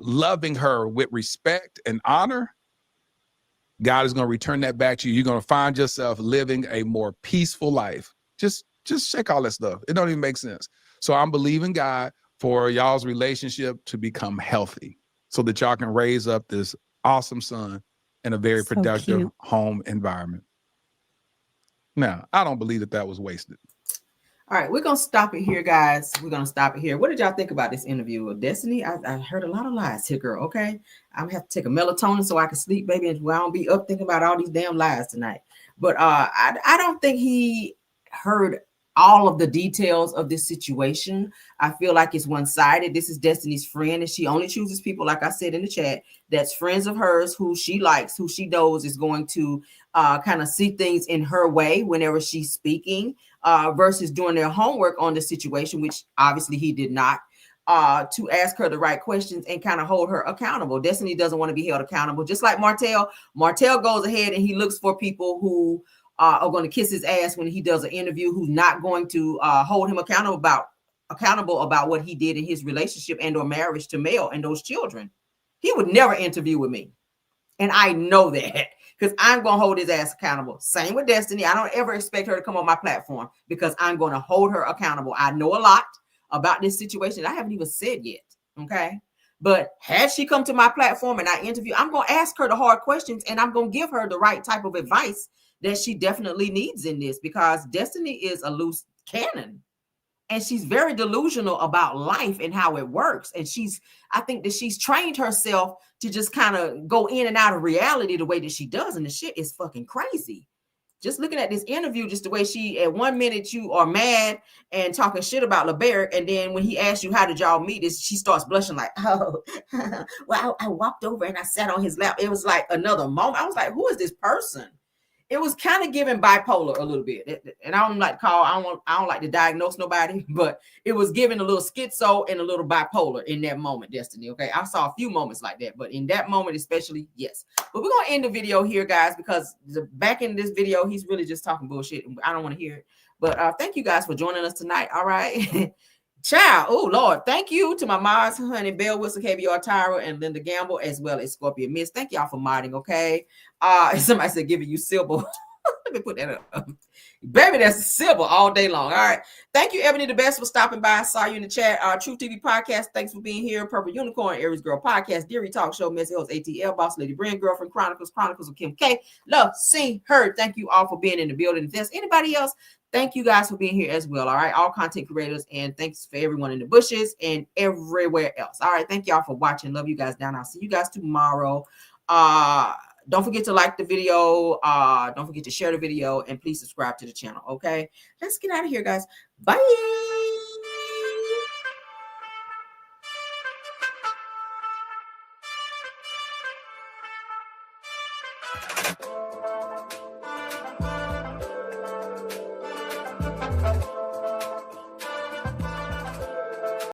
S9: loving her with respect and honor, God is going to return that back to you. You're going to find yourself living a more peaceful life. Just shake all that stuff. It don't even make sense. So I'm believing God for y'all's relationship to become healthy so that y'all can raise up this awesome son in a very productive home environment. Now, I don't believe that was wasted.
S1: All right, we're going to stop it here, guys. We're going to stop it here. What did y'all think about this interview with Destiny? I heard a lot of lies here, girl, okay? I'm going to have to take a melatonin so I can sleep, baby, and I don't be up thinking about all these damn lies tonight. But I don't think he heard all of the details of this situation. I feel like it's one-sided. This is Destiny's friend, and she only chooses people, like I said in the chat, that's friends of hers who she likes, who she knows is going to kind of see things in her way whenever she's speaking, versus doing their homework on the situation, which obviously he did not, to ask her the right questions and kind of hold her accountable. Destiny doesn't want to be held accountable. Just like Martell goes ahead and he looks for people who are going to kiss his ass when he does an interview, who's not going to hold him accountable about what he did in his relationship and or marriage to Mel and those children. He would never interview with me. And I know that because I'm going to hold his ass accountable. Same with Destiny. I don't ever expect her to come on my platform because I'm going to hold her accountable. I know a lot about this situation I haven't even said yet. Okay. But had she come to my platform and I interview, I'm going to ask her the hard questions and I'm going to give her the right type of advice that she definitely needs in this, because Destiny is a loose cannon. And she's very delusional about life and how it works. And I think that she's trained herself to just kind of go in and out of reality the way that she does. And the shit is fucking crazy. Just looking at this interview, just the way she, at 1 minute you are mad and talking shit about LeBerick. And then when he asks you, how did y'all meet, she starts blushing like, oh, well, I walked over and I sat on his lap. It was like another moment. I was like, who is this person? It was kind of giving bipolar a little bit. And I don't like to call, I don't like to diagnose nobody, but it was giving a little schizo and a little bipolar in that moment, Destiny. Okay. I saw a few moments like that, but in that moment, especially, yes. But we're going to end the video here, guys, because back in this video, he's really just talking bullshit. I don't want to hear it, but thank you guys for joining us tonight. All right. Ciao. Oh, Lord. Thank you to my Mars, Honey, Bell Wilson, KBR Tyra, and Linda Gamble, as well as Scorpio Miss. Thank y'all for modding, okay? Somebody said giving you silver. Let me put that up. Baby, that's silver all day long. All right. Thank you, Ebony the Best, for stopping by. I saw you in the chat. True TV Podcast, thanks for being here. Purple Unicorn, Aries Girl Podcast, Deary Talk Show, Messy Host, ATL, Boss Lady Brand, Girlfriend Chronicles, Chronicles of Kim K. Love, seen, heard. Thank you all for being in the building. If there's anybody else, thank you guys for being here as well. All right. All content creators. And thanks for everyone in the bushes and everywhere else. All right. Thank y'all for watching. Love you guys down. I'll see you guys tomorrow. Don't forget to like the video. Don't forget to share the video. And please subscribe to the channel. Okay. Let's get out of here, guys. Bye.